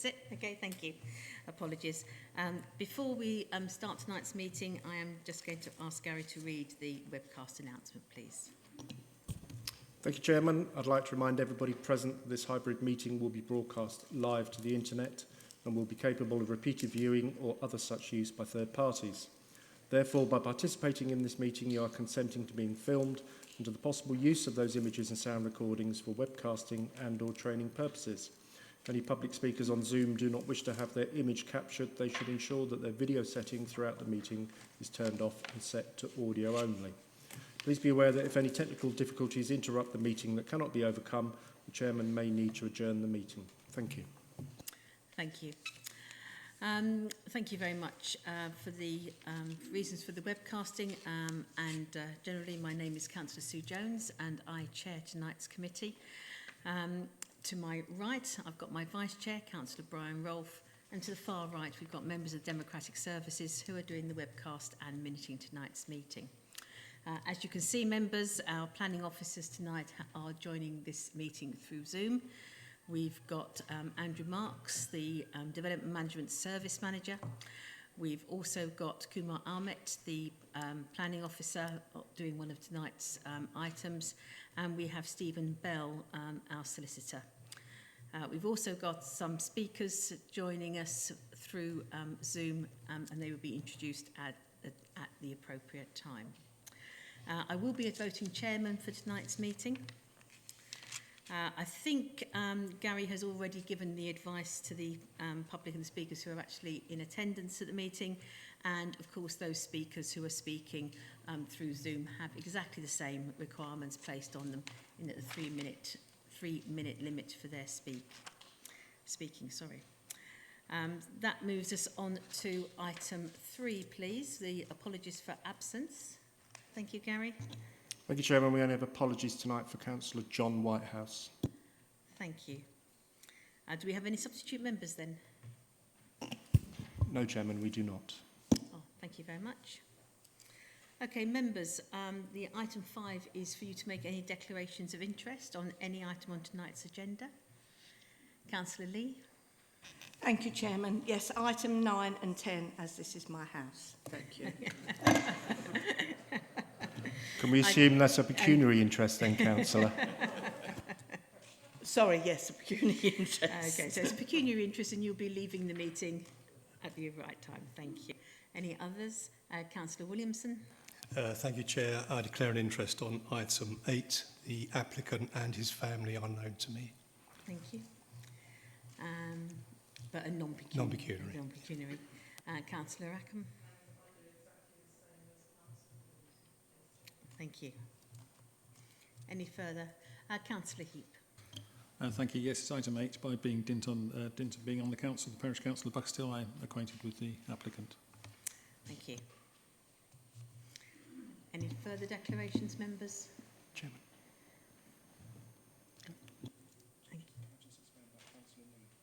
That's it? Okay, thank you. Apologies. Before we start tonight's meeting, I am just going to ask Gary to read the webcast announcement, please. Thank you, Chairman. I'd like to remind everybody present that this hybrid meeting will be broadcast live to the internet and will be capable of repeated viewing or other such use by third parties. Therefore, by participating in this meeting, you are consenting to being filmed and to the possible use of those images and sound recordings for webcasting and/or training purposes. If any public speakers on Zoom do not wish to have their image captured, they should ensure that their video setting throughout the meeting is turned off and set to audio only. Please be aware that if any technical difficulties interrupt the meeting that cannot be overcome, the Chairman may need to adjourn the meeting. Thank you. Thank you. Thank you very much for the reasons for the webcasting, and generally my name is Councillor Sue Jones and I chair tonight's committee. To my right I've got my Vice Chair, Councillor Brian Rolfe, and to the far right we've got members of Democratic Services who are doing the webcast and minuting tonight's meeting. As you can see, members, our planning officers tonight are joining this meeting through Zoom. We've got Andrew Marks, the Development Management Service Manager. We've also got Kumar Ahmet, the planning officer, doing one of tonight's items. And we have Stephen Bell, our solicitor. We've also got some speakers joining us through Zoom, and they will be introduced at the appropriate time. I will be a voting chairman for tonight's meeting. I think Gary has already given the advice to the public and the speakers who are actually in attendance at the meeting, and of course those speakers who are speaking through Zoom have exactly the same requirements placed on them in the 3-minute limit for their speaking. That moves us on to item 3, please, the apologies for absence. Thank you, Gary. Thank you, Chairman. We only have apologies tonight for Councillor John Whitehouse. Thank you. Do we have any substitute members then? No, Chairman, we do not. Oh, thank you very much. Okay, members, the item 5 is for you to make any declarations of interest on any item on tonight's agenda. Councillor Lee. Thank you, Chairman. Yes, item 9 and 10, as this is my house. Thank you. Can we assume that's a pecuniary interest then, Councillor? Sorry, yes, a pecuniary interest. Okay, so it's a pecuniary interest and you'll be leaving the meeting at the right time. Thank you. Any others? Councillor Williamson. Thank you, Chair. I declare an interest on item 8. The applicant and his family are known to me. Thank you. But a non-pecuniary. Non-pecuniary. Non-pecuniary. Councillor Rackham. Thank you. Any further? Councillor Heap. Thank you. Yes, it's item 8. By being dint of being on the council, the parish council of Buckstill, I'm acquainted with the applicant. Thank you. Any further declarations, members? Chairman.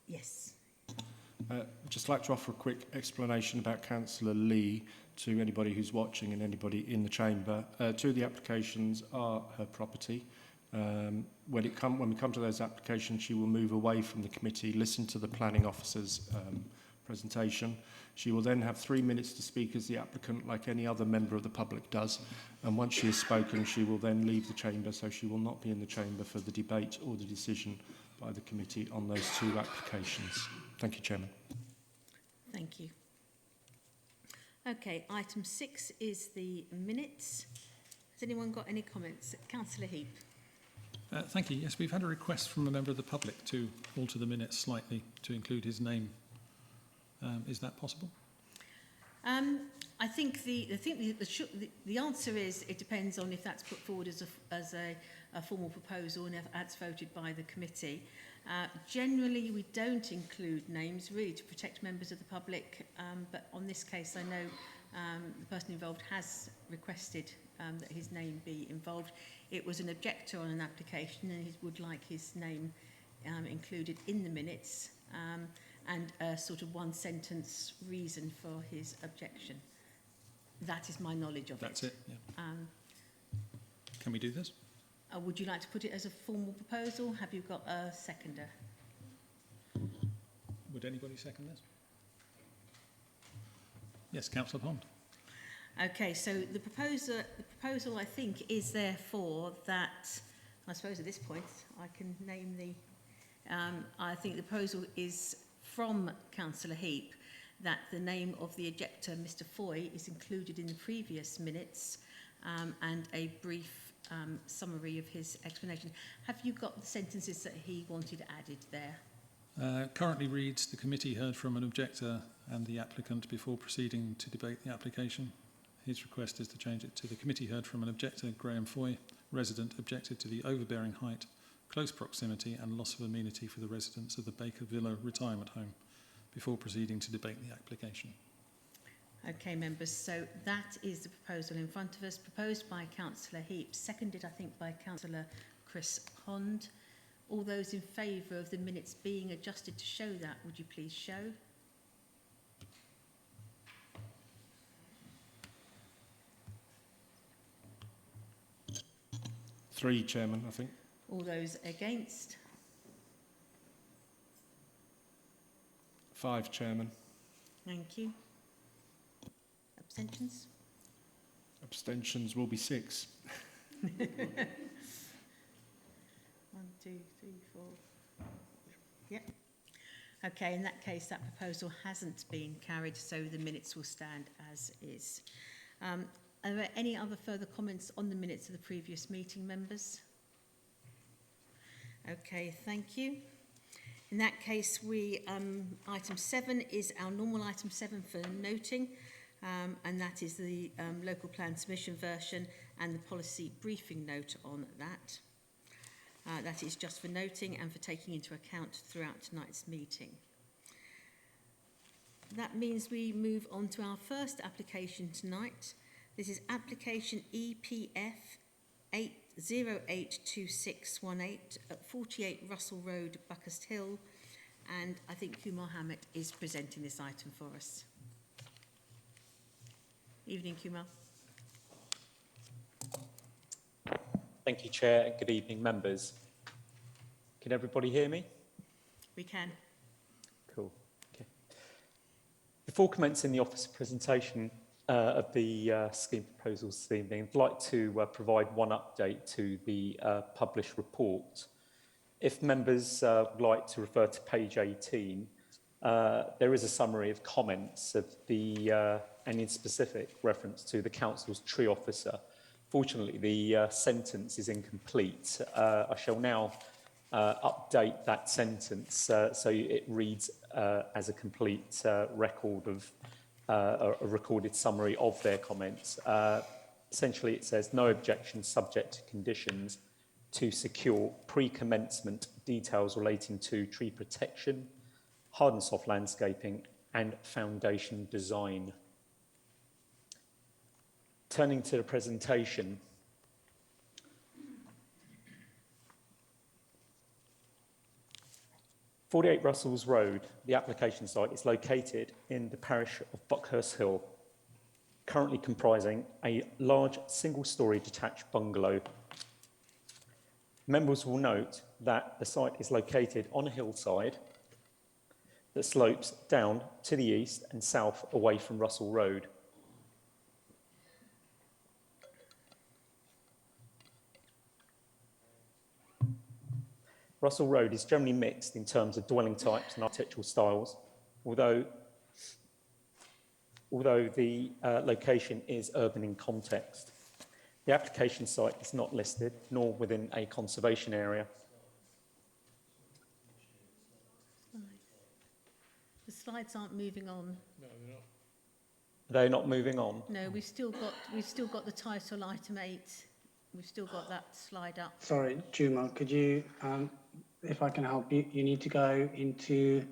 Yes. I'd just like to offer a quick explanation about Councillor Lee to anybody who's watching and anybody in the chamber. Two of the applications are her property. When we come to those applications, she will move away from the committee, listen to the planning officer's presentation. She will then have 3 minutes to speak as the applicant, like any other member of the public does. And once she has spoken, she will then leave the chamber, so she will not be in the chamber for the debate or the decision by the committee on those two applications. Thank you, Chairman. Thank you. Okay, item 6 is the minutes. Has anyone got any comments? Councillor Heap. Thank you. Yes, we've had a request from a member of the public to alter the minutes slightly to include his name. Is that possible? I think the answer is it depends on if that's put forward as a formal proposal and if that's voted by the committee. Generally, we don't include names really to protect members of the public, but on this case, I know the person involved has requested that his name be involved. It was an objector on an application and he would like his name included in the minutes and a sort of one-sentence reason for his objection. That is my knowledge of That's it, yeah. Can we do this? Would you like to put it as a formal proposal? Have you got a seconder? Would anybody second this? Yes, Councillor Pond. Okay, so the proposal I think is therefore that, I suppose at this point I can name the, I think the proposal is from Councillor Heap that the name of the ejector, Mr Foy, is included in the previous minutes and a brief summary of his explanation. Have you got the sentences that he wanted added there? Currently reads, the committee heard from an objector and the applicant before proceeding to debate the application. His request is to change it to the committee heard from an objector, Graham Foy, resident, objected to the overbearing height, close proximity and loss of amenity for the residents of the Baker Villa retirement home before proceeding to debate the application. Okay, members, so that is the proposal in front of us, proposed by Councillor Heap, seconded, I think, by Councillor Chris Pond. All those in favour of the minutes being adjusted to show that, would you please show? Three, Chairman, I think. All those against? 5, Chairman. Thank you. Abstentions? Abstentions will be 6. 1, 2, 3, 4. Yep. Okay, in that case, that proposal hasn't been carried, so the minutes will stand as is. Are there any other further comments on the minutes of the previous meeting, members? Okay, thank you. In that case, item 7 is our normal item 7 for noting, and that is the local plan submission version and the policy briefing note on that. That is just for noting and for taking into account throughout tonight's meeting. That means we move on to our first application tonight. This is application EPF 082618 at 48 Russell Road, Buckhurst Hill, and I think Kumar Hammett is presenting this item for us. Evening, Kumar. Thank you, Chair, and good evening, members. Can everybody hear me? We can. Cool. Okay. Before commencing the officer presentation of the scheme proposals this evening, I'd like to provide one update to the published report. If members would like to refer to page 18, there is a summary of comments of the, and in specific reference to the council's tree officer. Fortunately, the sentence is incomplete. I shall now update that sentence so it reads as a complete record of a recorded summary of their comments. Essentially, it says no objection subject to conditions to secure pre-commencement details relating to tree protection, hard and soft landscaping, and foundation design. Turning to the presentation, "48 Russells Road, the application site, is located in the parish of Buckhurst Hill, currently comprising a large single-storey detached bungalow. Members will note that the site is located on a hillside that slopes down to the east and south away from Russell Road. Russell Road is generally mixed in terms of dwelling types and architectural styles, although the location is urban in context. The application site is not listed, nor within a conservation area. The slides aren't moving on. They're not moving on. No, we've still got the title item 8. We've still got that slide up. Sorry, Juma, could you, if I can help you, you need to go into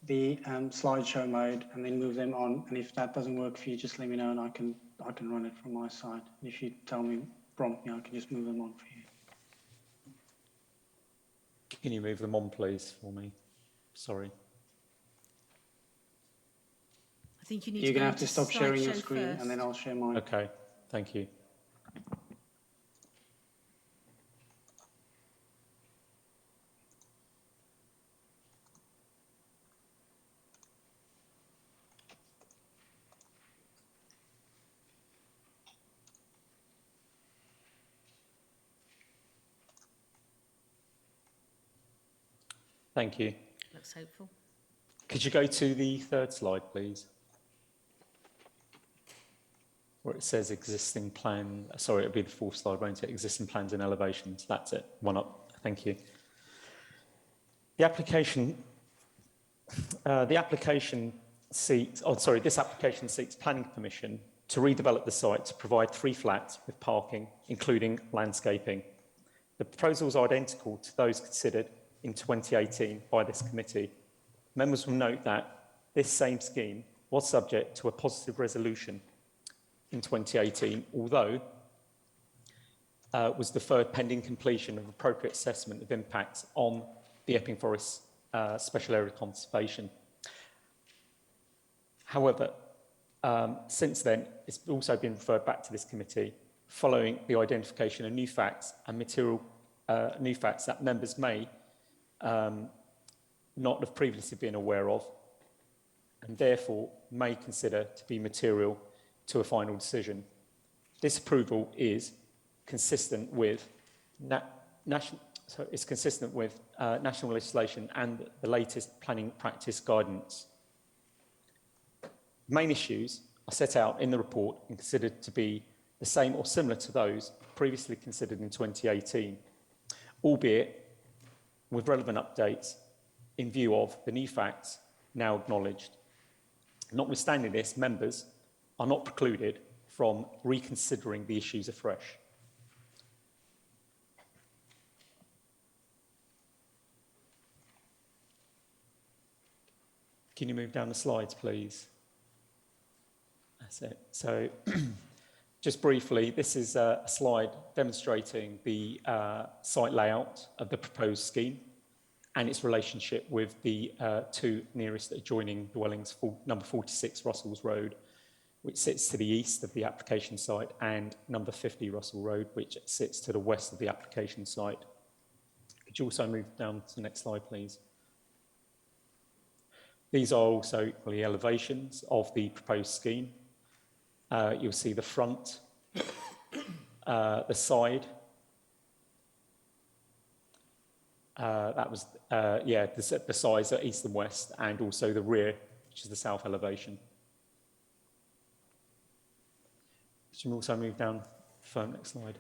the slideshow mode and then move them on. And if that doesn't work for you, just let me know and I can run it from my side. If you tell me, prompt me, I can just move them on for you. Can you move them on, please, for me? Sorry. I think you need You're to going to go have to into stop sharing your slideshow screen first. and then I'll share mine. Okay, thank you. Thank you. Looks hopeful. Could you go to the third slide, please? Where it says existing plan, sorry, it'll be the fourth slide, won't it? Existing plans and elevations. That's it. One up. Thank you. The application seeks planning permission to redevelop the site to provide 3 flats with parking, including landscaping. The proposals are identical to those considered in 2018 by this committee. Members will note that this same scheme was subject to a positive resolution in 2018, although was deferred pending completion of appropriate assessment of impacts on the Epping Forest Special Area Conservation. However, since then, it's also been referred back to this committee following the identification of new facts and new facts that members may not have previously been aware of, and therefore may consider to be material to a final decision. This approval is consistent with national legislation and the latest planning practice guidance. The main issues are set out in the report and considered to be the same or similar to those previously considered in 2018, albeit with relevant updates in view of the new facts now acknowledged. Notwithstanding this, members are not precluded from reconsidering the issues afresh. Can you move down the slides, please? That's it. So just briefly, this is a slide demonstrating the site layout of the proposed scheme and its relationship with the 2 nearest adjoining dwellings, number 46 Russell's Road, which sits to the east of the application site, and number 50 Russell Road, which sits to the west of the application site. Could you also move down to the next slide, please? These are also equally elevations of the proposed scheme. You'll see the front, the side. The sides are east and west, and also the rear, which is the south elevation. Could you also move down for the next slide?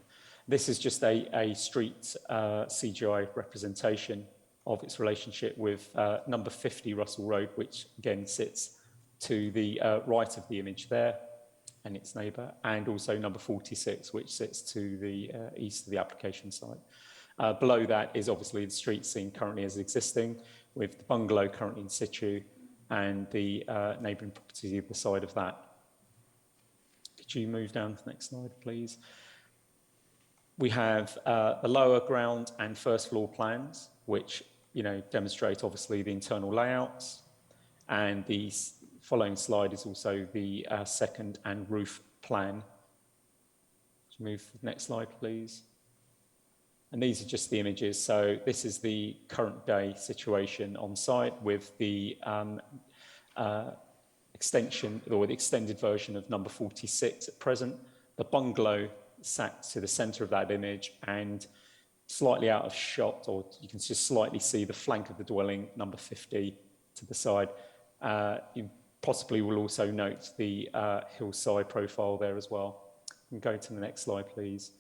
This is just a street CGI representation of its relationship with number 50 Russell Road, which again sits to the right of the image there and its neighbour, and also number 46, which sits to the east of the application site. Below that is obviously the street seen currently as existing, with the bungalow currently in situ and the neighbouring property at the side of that. Could you move down to the next slide, please? We have the lower ground and first floor plans, which demonstrate obviously the internal layouts, and the following slide is also the second and roof plan. Could you move to the next slide, please? And these are just the images. So this is the current day situation on site with the extension or the extended version of number 46 at present. The bungalow sat to the centre of that image and slightly out of shot, or you can just slightly see the flank of the dwelling, number 50, to the side. You possibly will also note the hillside profile there as well. You can go to the next slide, please.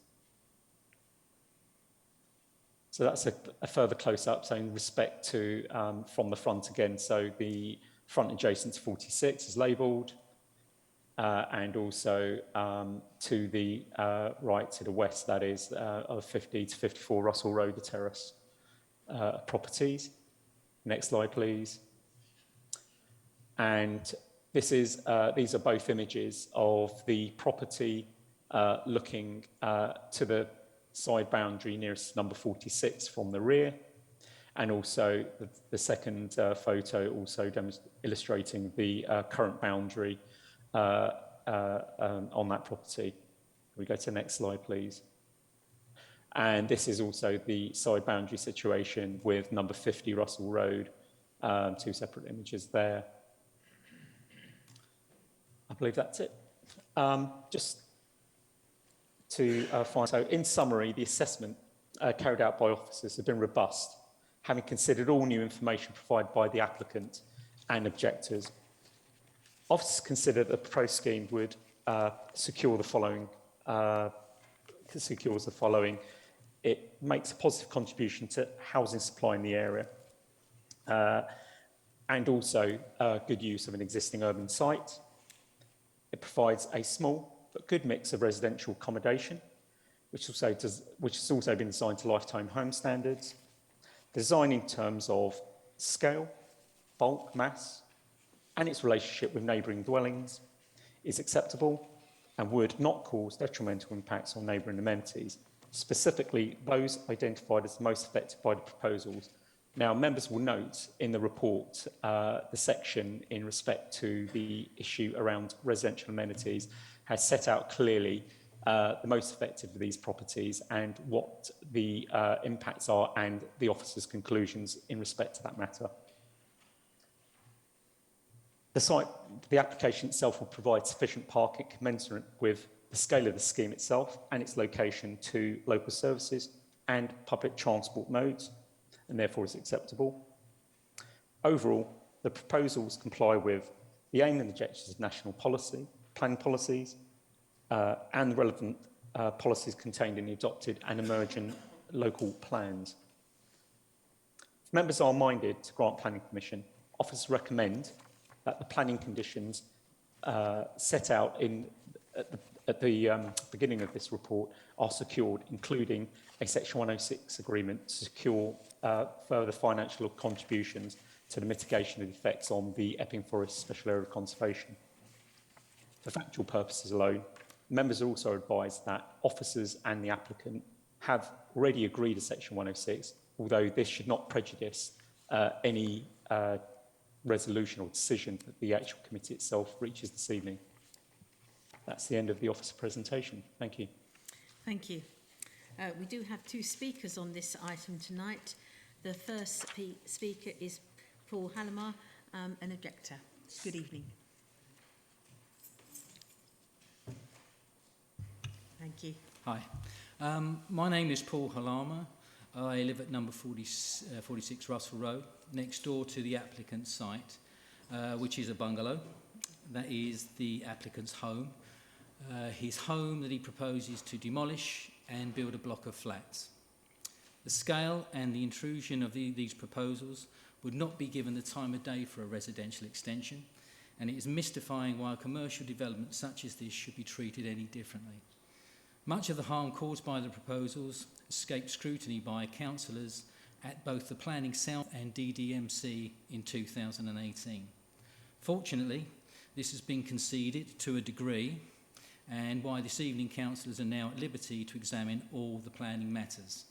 So that's a further close-up, so in respect to from the front again. So the front adjacent to 46 is labelled, and also to the right, to the west, that is, of 50 to 54 Russell Road, the terrace properties. Next slide, please. And this is, these are both images of the property looking to the side boundary nearest number 46 from the rear, and also the second photo also illustrating the current boundary on that property. Can we go to the next slide, please? And this is also the side boundary situation with number 50 Russell Road, 2 separate images there. I believe that's it. Just to find, so in summary, the assessment carried out by officers have been robust having considered all new information provided by the applicant and objectors. Officers consider that the proposed scheme would secures the following. It makes a positive contribution to housing supply in the area and also good use of an existing urban site. It provides a small but good mix of residential accommodation, which has also been designed to lifetime home standards. Design in terms of scale, bulk, mass, and its relationship with neighbouring dwellings is acceptable and would not cause detrimental impacts on neighbouring amenities, specifically those identified as the most affected by the proposals. Now, members will note in the report the section in respect to the issue around residential amenities has set out clearly the most affected of these properties and what the impacts are and the officer's conclusions in respect to that matter. The application itself will provide sufficient parking commensurate with the scale of the scheme itself and its location to local services and public transport modes, and therefore is acceptable. Overall, the proposals comply with the aim and objectives of national policy, planning policies, and the relevant policies contained in the adopted and emerging local plans. If members are minded to grant planning permission, officers recommend that the planning conditions set out at the beginning of this report are secured, including a Section 106 agreement to secure further financial contributions to the mitigation of the effects on the Epping Forest Special Area of Conservation. For factual purposes alone, members are also advised that officers and the applicant have already agreed to Section 106, although this should not prejudice any resolution or decision that the actual committee itself reaches this evening. That's the end of the officer presentation. Thank you. Thank you. We do have two speakers on this item tonight. The first speaker is Paul Hallamar, an objector. Good evening. Thank you. Hi. My name is Paul Hallamar. I live at number 46 Russell Road, next door to the applicant's site, which is a bungalow. That is the applicant's home. His home that he proposes to demolish and build a block of flats. The scale and the intrusion of these proposals would not be given the time of day for a residential extension, and it is mystifying why a commercial development such as this should be treated any differently. Much of the harm caused by the proposals escaped scrutiny by councillors at both the Planning South and DDMC in 2018. Fortunately, this has been conceded to a degree, and why this evening councillors are now at liberty to examine all the planning matters.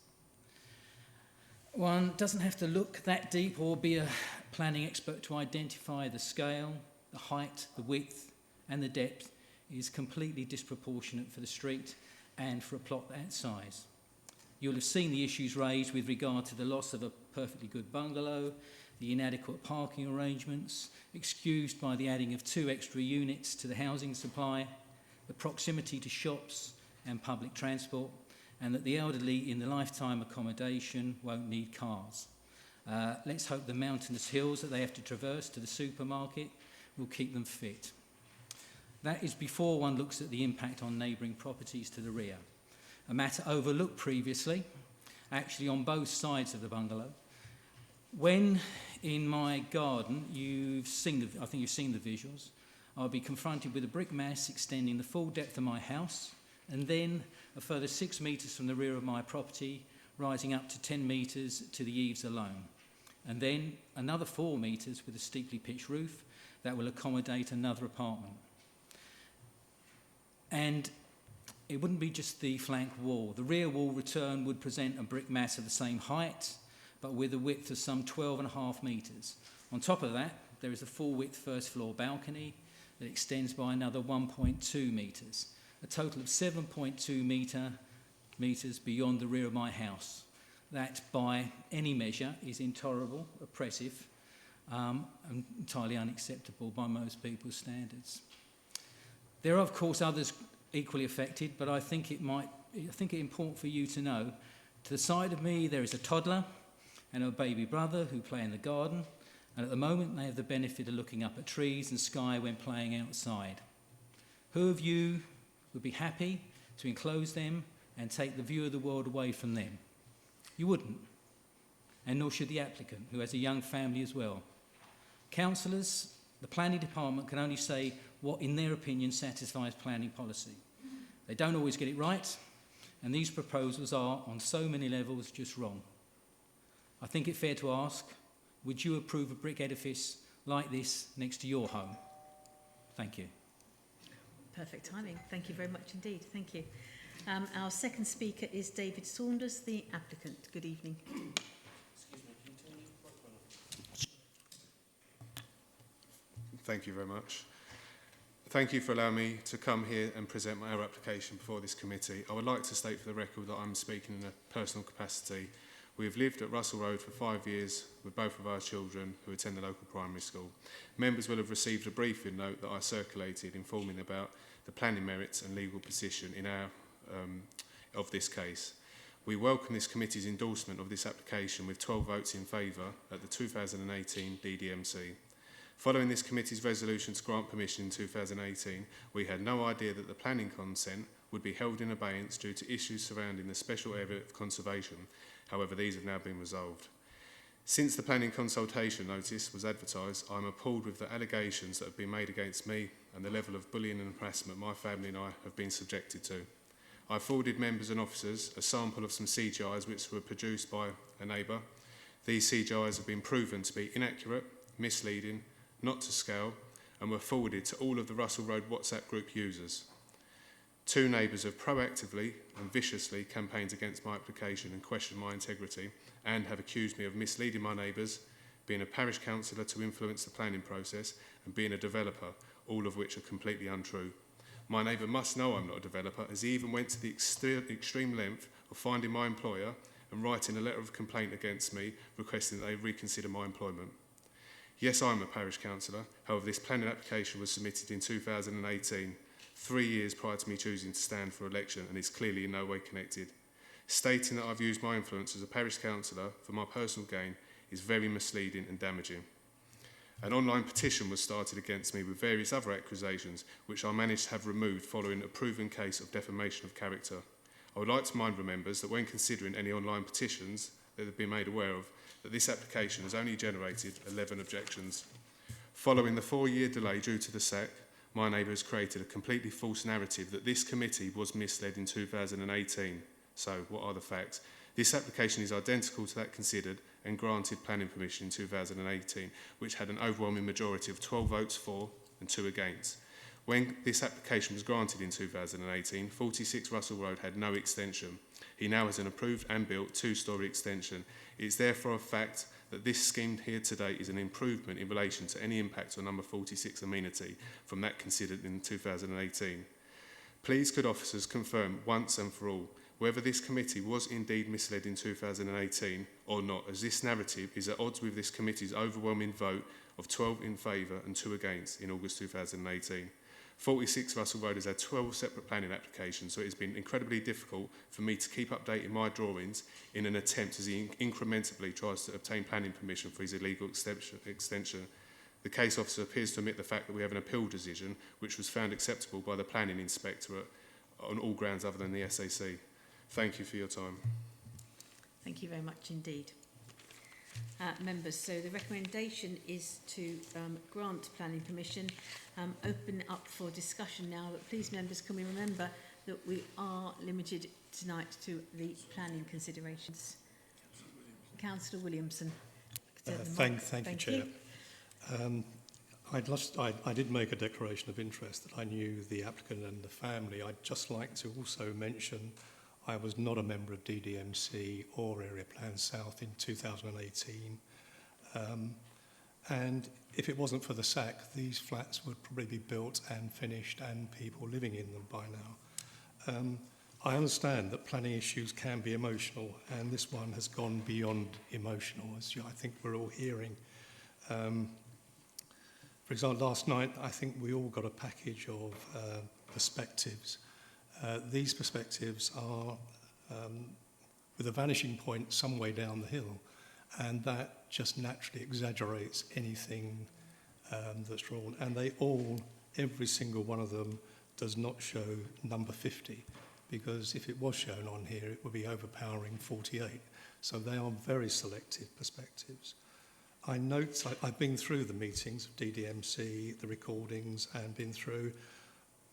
One doesn't have to look that deep or be a planning expert to identify the scale, the height, the width and the depth is completely disproportionate for the street and for a plot that size. You'll have seen the issues raised with regard to the loss of a perfectly good bungalow, the inadequate parking arrangements, excused by the adding of 2 extra units to the housing supply, the proximity to shops and public transport, and that the elderly in the lifetime accommodation won't need cars. Let's hope the mountainous hills that they have to traverse to the supermarket will keep them fit. That is before one looks at the impact on neighbouring properties to the rear, a matter overlooked previously, actually on both sides of the bungalow. When in my garden, I think you've seen the visuals, I'll be confronted with a brick mass extending the full depth of my house, and then a further 6 metres from the rear of my property, rising up to 10 metres to the eaves alone. And then another 4 metres with a steeply pitched roof that will accommodate another apartment. And it wouldn't be just the flank wall. The rear wall return would present a brick mass of the same height, but with a width of some 12.5 metres. On top of that, there is a full-width first floor balcony that extends by another 1.2 metres, a total of 7.2 metres beyond the rear of my house. That, by any measure, is intolerable, oppressive, and entirely unacceptable by most people's standards. There are, of course, others equally affected, but I think it's important for you to know. To the side of me, there is a toddler and a baby brother who play in the garden, and at the moment they have the benefit of looking up at trees and sky when playing outside. Who of you would be happy to enclose them and take the view of the world away from them? You wouldn't, and nor should the applicant, who has a young family as well. Councillors, the planning department can only say what, in their opinion, satisfies planning policy. They don't always get it right, and these proposals are, on so many levels, just wrong. I think it fair to ask, would you approve a brick edifice like this next to your home? Thank you. Perfect timing. Thank you very much indeed. Thank you. Our second speaker is David Saunders, the applicant. Good evening. Thank you very much. Thank you for allowing me to come here and present our application before this committee. I would like to state for the record that I'm speaking in a personal capacity. We have lived at Russell Road for 5 years with both of our children who attend the local primary school. Members will have received a briefing note that I circulated informing about the planning merits and legal position in our of this case. We welcome this committee's endorsement of this application with 12 votes in favour at the 2018 DDMC. Following this committee's resolution to grant permission in 2018, we had no idea that the planning consent would be held in abeyance due to issues surrounding the special area of conservation. However, these have now been resolved. Since the planning consultation notice was advertised, I am appalled with the allegations that have been made against me and the level of bullying and harassment my family and I have been subjected to. I forwarded members and officers a sample of some CGIs which were produced by a neighbour. These CGIs have been proven to be inaccurate, misleading, not to scale, and were forwarded to all of the Russell Road WhatsApp group users. 2 neighbours have proactively and viciously campaigned against my application and questioned my integrity, and have accused me of misleading my neighbours, being a parish councillor to influence the planning process, and being a developer, all of which are completely untrue. My neighbour must know I'm not a developer, as he even went to the extreme length of finding my employer and writing a letter of complaint against me, requesting that they reconsider my employment. Yes, I'm a parish councillor. However, this planning application was submitted in 2018, 3 years prior to me choosing to stand for election, and is clearly in no way connected. Stating that I've used my influence as a parish councillor for my personal gain is very misleading and damaging. An online petition was started against me with various other accusations, which I managed to have removed following a proven case of defamation of character. I would like to remind members that when considering any online petitions that have been made aware of, that this application has only generated 11 objections. Following the 4-year delay due to the sack, my neighbour has created a completely false narrative that this committee was misled in 2018. So, what are the facts? This application is identical to that considered and granted planning permission in 2018, which had an overwhelming majority of 12 votes for and 2 against. When this application was granted in 2018, 46 Russell Road had no extension. He now has an approved and built 2-storey extension. It is therefore a fact that this scheme here today is an improvement in relation to any impact on number 46 amenity from that considered in 2018. Please could officers confirm once and for all whether this committee was indeed misled in 2018 or not, as this narrative is at odds with this committee's overwhelming vote of 12 in favour and 2 against in August 2018. 46 Russell Road has had 12 separate planning applications, so it has been incredibly difficult for me to keep updating my drawings in an attempt as he incrementally tries to obtain planning permission for his illegal extension. The case officer appears to omit the fact that we have an appeal decision which was found acceptable by the planning inspectorate on all grounds other than the SAC. Thank you for your time. Thank you very much indeed. Members, so the recommendation is to grant planning permission, open up for discussion now, but please members, can we remember that we are limited tonight to the planning considerations. Councillor Williamson. Thank you, Chair. I did make a declaration of interest that I knew the applicant and the family. I'd just like to also mention I was not a member of DDMC or Area Plan South in 2018. And if it wasn't for the SAC, these flats would probably be built and finished and people living in them by now. I understand that planning issues can be emotional, and this one has gone beyond emotional, as I think we're all hearing. For example, last night, I think we all got a package of perspectives. These perspectives are with a vanishing point some way down the hill, and that just naturally exaggerates anything that's drawn. And they all, every single one of them, does not show number 50, because if it was shown on here, it would be overpowering 48. So they are very selective perspectives. I note, I've been through the meetings of DDMC, the recordings, and been through,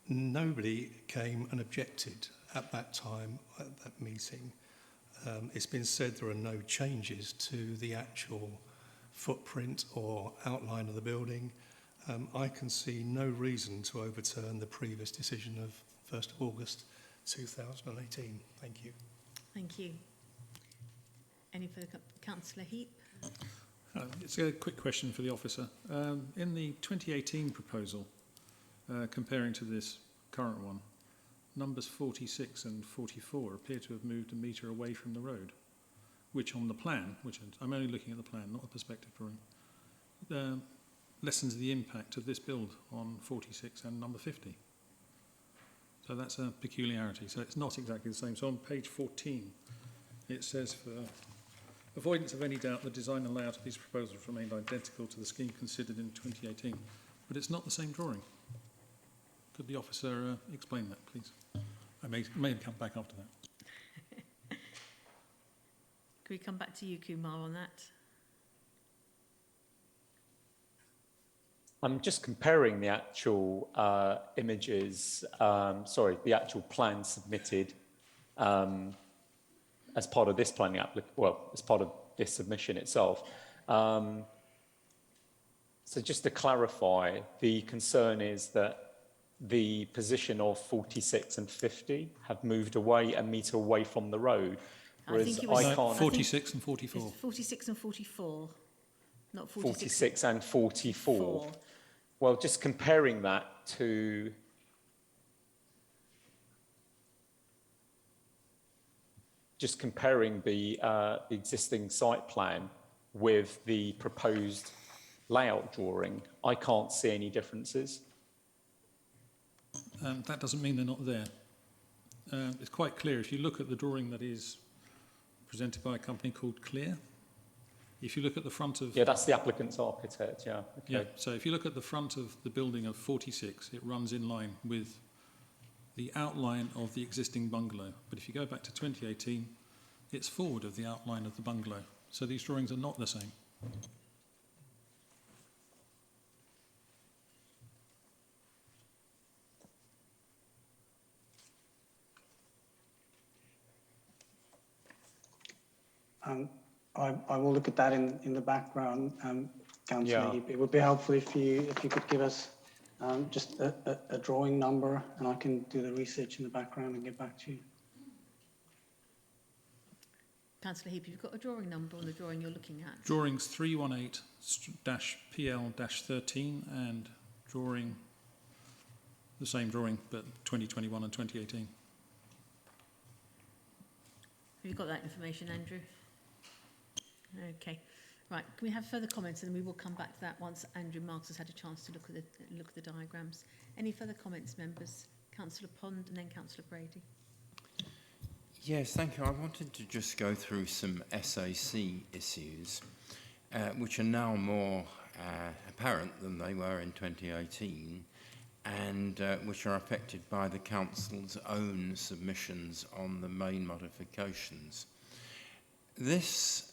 nobody came and objected at that time, at that meeting. It's been said there are no changes to the actual footprint or outline of the building. I can see no reason to overturn the previous decision of 1st of August 2018. Thank you. Thank you. Any further? Councillor Heap? It's a quick question for the officer. In the 2018 proposal, comparing to this current one, numbers 46 and 44 appear to have moved a metre away from the road, which on the plan, which I'm only looking at the plan, not the perspective drawing, lessens the impact of this build on 46 and number 50. So that's a peculiarity. So it's not exactly the same. So on page 14, it says, for avoidance of any doubt, the design and layout of these proposals remained identical to the scheme considered in 2018. But it's not the same drawing. Could the officer explain that, please? I may come back after that. Can we come back to you, Kumar, on that? I'm just comparing the actual images, the actual plan submitted as part of this planning as part of this submission itself. So just to clarify, the concern is that the position of 46 and 50 have moved away a metre away from the road. Whereas I can't. 46 and 44. 46 and 44, not 46 and 44. Well, just comparing that to the existing site plan with the proposed layout drawing, I can't see any differences. That doesn't mean they're not there. It's quite clear. If you look at the drawing that is presented by a company called Clear, if you look at the front of... Yeah, that's the applicant's architect, yeah. Okay. Yeah, so if you look at the front of the building of 46, it runs in line with the outline of the existing bungalow. But if you go back to 2018, it's forward of the outline of the bungalow. So these drawings are not the same. I will look at that in the background, Councillor. Yeah. It would be helpful if you could give us just a drawing number, and I can do the research in the background and get back to you. Councillor Heap, you've got a drawing number on the drawing you're looking at. Drawings 318-PL-13 and drawing, the same drawing, but 2021 and 2018. Have you got that information, Andrew? Okay. Right, can we have further comments, and we will come back to that once Andrew Marks has had a chance to look at the diagrams. Any further comments, members? Councillor Pond and then Councillor Brady. Yes, thank you. I wanted to just go through some SAC issues, which are now more apparent than they were in 2018, and which are affected by the Council's own submissions on the main modifications. This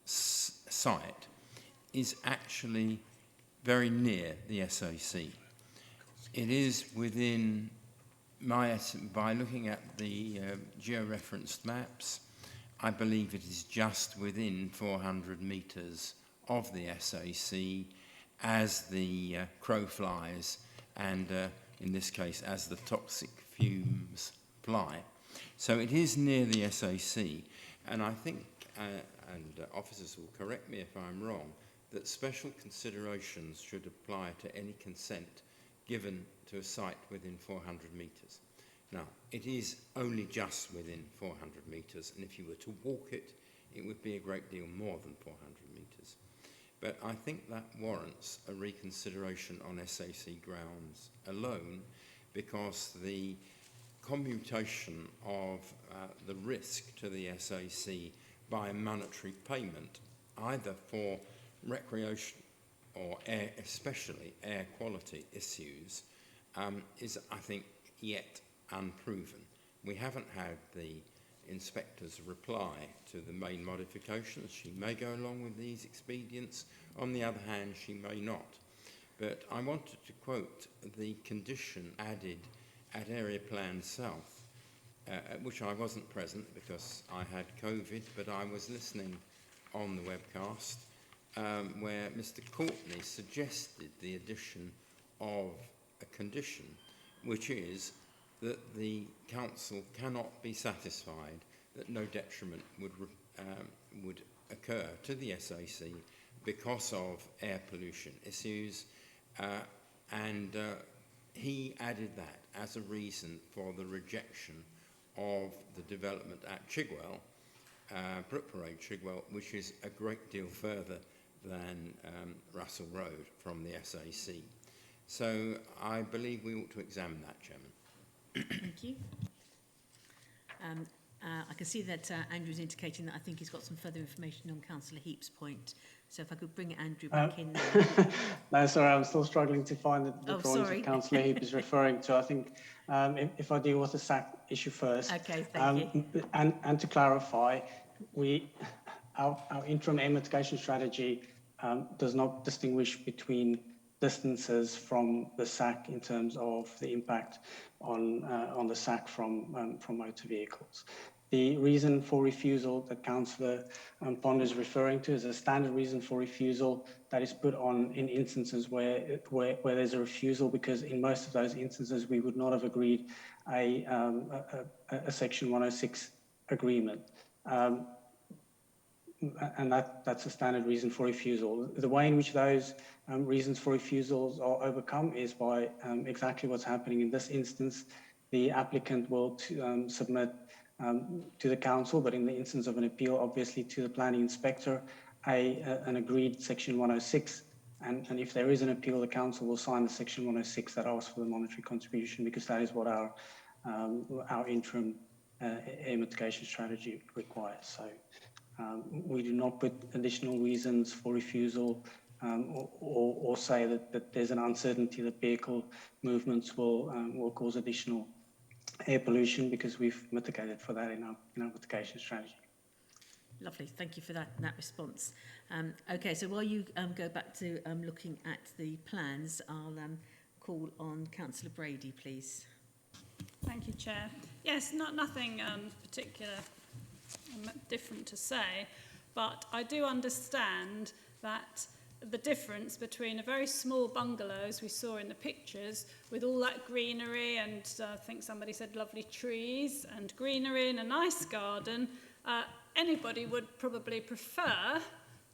site is actually very near the SAC. It is within by looking at the georeferenced maps, I believe it is just within 400 metres of the SAC as the crow flies and, in this case, as the toxic fumes fly. So it is near the SAC, and I think, and officers will correct me if I'm wrong, that special considerations should apply to any consent given to a site within 400 metres. Now, it is only just within 400 metres, and if you were to walk it, it would be a great deal more than 400 metres. But I think that warrants a reconsideration on SAC grounds alone, because the commutation of the risk to the SAC by monetary payment, either for recreation or air, especially air quality issues, is, I think, yet unproven. We haven't had the inspector's reply to the main modifications. She may go along with these expedients. On the other hand, she may not. But I wanted to quote the condition added at Area Plan South, at which I wasn't present because I had COVID, but I was listening on the webcast, where Mr. Courtney suggested the addition of a condition, which is that the council cannot be satisfied that no detriment would occur to the SAC because of air pollution issues, and he added that as a reason for the rejection of the development at Chigwell, Brook Parade Chigwell, which is a great deal further than Russell Road from the SAC. So I believe we ought to examine that, Chairman. Thank you. I can see that Andrew's indicating that I think he's got some further information on Councillor Heap's point. So if I could bring Andrew back in there. No, sorry, I'm still struggling to find the drawings that Councillor Heap is referring to. I think if I deal with the SAC issue first. Okay, thank you. And to clarify, our interim air mitigation strategy does not distinguish between distances from the SAC in terms of the impact on the SAC from motor vehicles. The reason for refusal that Councillor Pond is referring to is a standard reason for refusal that is put on in instances where there's a refusal, because in most of those instances we would not have agreed a Section 106 agreement. And that's a standard reason for refusal. The way in which those reasons for refusals are overcome is by exactly what's happening in this instance. The applicant will submit to the council, but in the instance of an appeal, obviously to the planning inspector, an agreed Section 106. And if there is an appeal, the council will sign the Section 106 that asks for the monetary contribution, because that is what our interim air mitigation strategy requires. So we do not put additional reasons for refusal or say that there's an uncertainty that vehicle movements will cause additional air pollution, because we've mitigated for that in our mitigation strategy. Lovely, thank you for that response. Okay, so while you go back to looking at the plans, I'll call on Councillor Brady, please. Thank you, Chair. Yes, nothing particular different to say, but I do understand that the difference between a very small bungalow, as we saw in the pictures, with all that greenery and I think somebody said lovely trees and greenery and a nice garden, anybody would probably prefer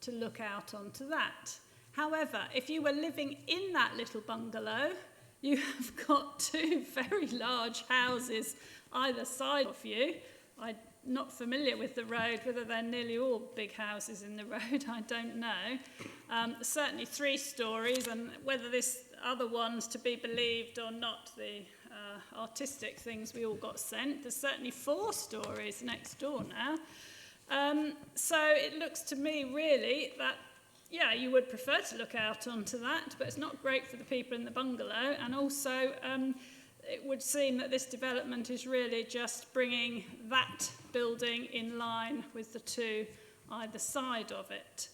to look out onto that. However, if you were living in that little bungalow, you have got two very large houses either side of you. I'm not familiar with the road, whether they're nearly all big houses in the road, I don't know. Certainly 3 stories, and whether this other one's to be believed or not, the artistic things we all got sent, there's certainly 4 stories next door now. So it looks to me really that, yeah, you would prefer to look out onto that, but it's not great for the people in the bungalow, and also it would seem that this development is really just bringing that building in line with the 2 either side of it.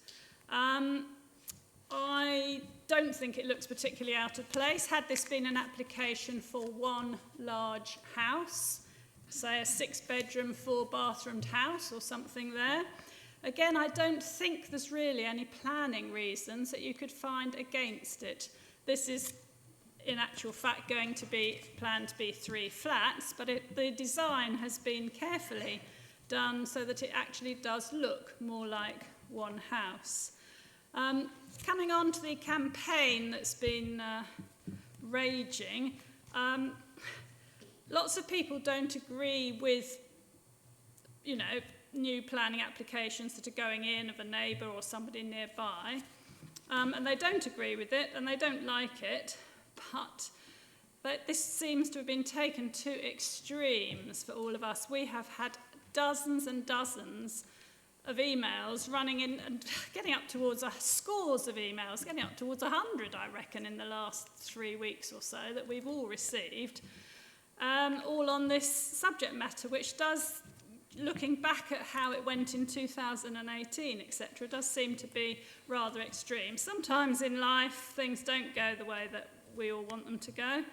I don't think it looks particularly out of place. Had this been an application for one large house, say a 6-bedroom, 4-bathroomed house or something there, again, I don't think there's really any planning reasons that you could find against it. This is, in actual fact, going to be planned to be 3 flats, but the design has been carefully done so that it actually does look more like one house. Coming on to the campaign that's been raging, lots of people don't agree with, new planning applications that are going in of a neighbour or somebody nearby, and they don't agree with it and they don't like it, but this seems to have been taken to extremes for all of us. We have had dozens and dozens of emails running in and getting up towards scores of emails, getting up towards 100, I reckon, in the last 3 weeks or so that we've all received, all on this subject matter, which does, looking back at how it went in 2018, etc., does seem to be rather extreme. Sometimes in life, things don't go the way that we all want them to go,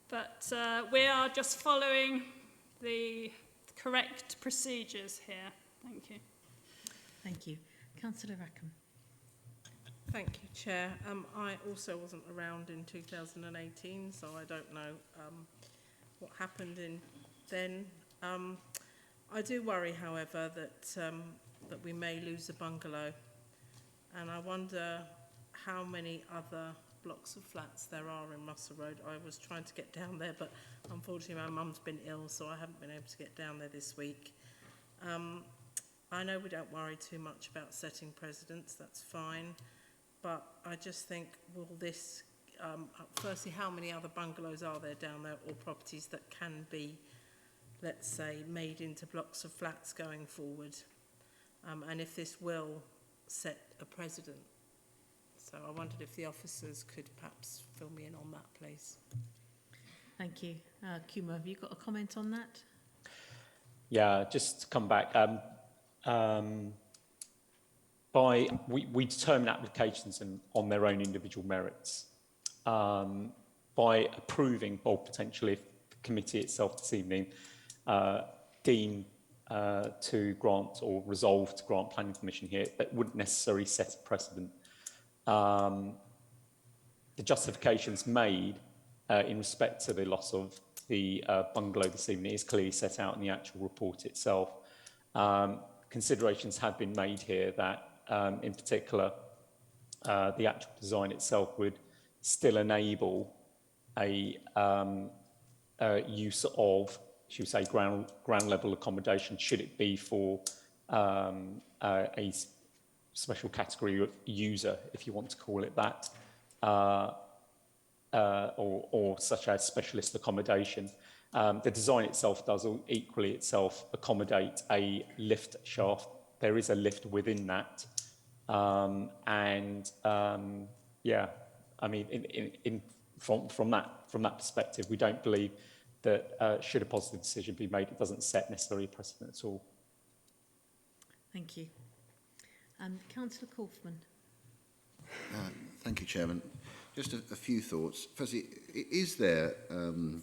but we are just following the correct procedures here. Thank you. Thank you. Councillor Rackham. Thank you, Chair. I also wasn't around in 2018, so I don't know what happened then. I do worry, however, that we may lose a bungalow, and I wonder how many other blocks of flats there are in Russell Road. I was trying to get down there, but unfortunately my mum's been ill, so I haven't been able to get down there this week. I know we don't worry too much about setting precedents, that's fine, but I just think, will this, firstly, how many other bungalows are there down there, or properties that can be, let's say, made into blocks of flats going forward, and if this will set a precedent. So I wondered if the officers could perhaps fill me in on that, please. Thank you. Kuma, have you got a comment on that? Yeah, just to come back, we determine applications on their own individual merits. By approving, or potentially if the committee itself this evening deem to grant or resolve to grant planning permission here, that wouldn't necessarily set a precedent. The justifications made in respect to the loss of the bungalow this evening is clearly set out in the actual report itself. Considerations have been made here that, in particular, the actual design itself would still enable a use of, should we say, ground level accommodation, should it be for a special category user, if you want to call it that, or such as specialist accommodation. The design itself does equally itself accommodate a lift shaft. There is a lift within that. Yeah, I mean, from that perspective, we don't believe that should a positive decision be made, it doesn't set necessarily a precedent at all. Thank you. Councillor Kaufman. Thank you, Chairman. Just a few thoughts. Firstly, is there an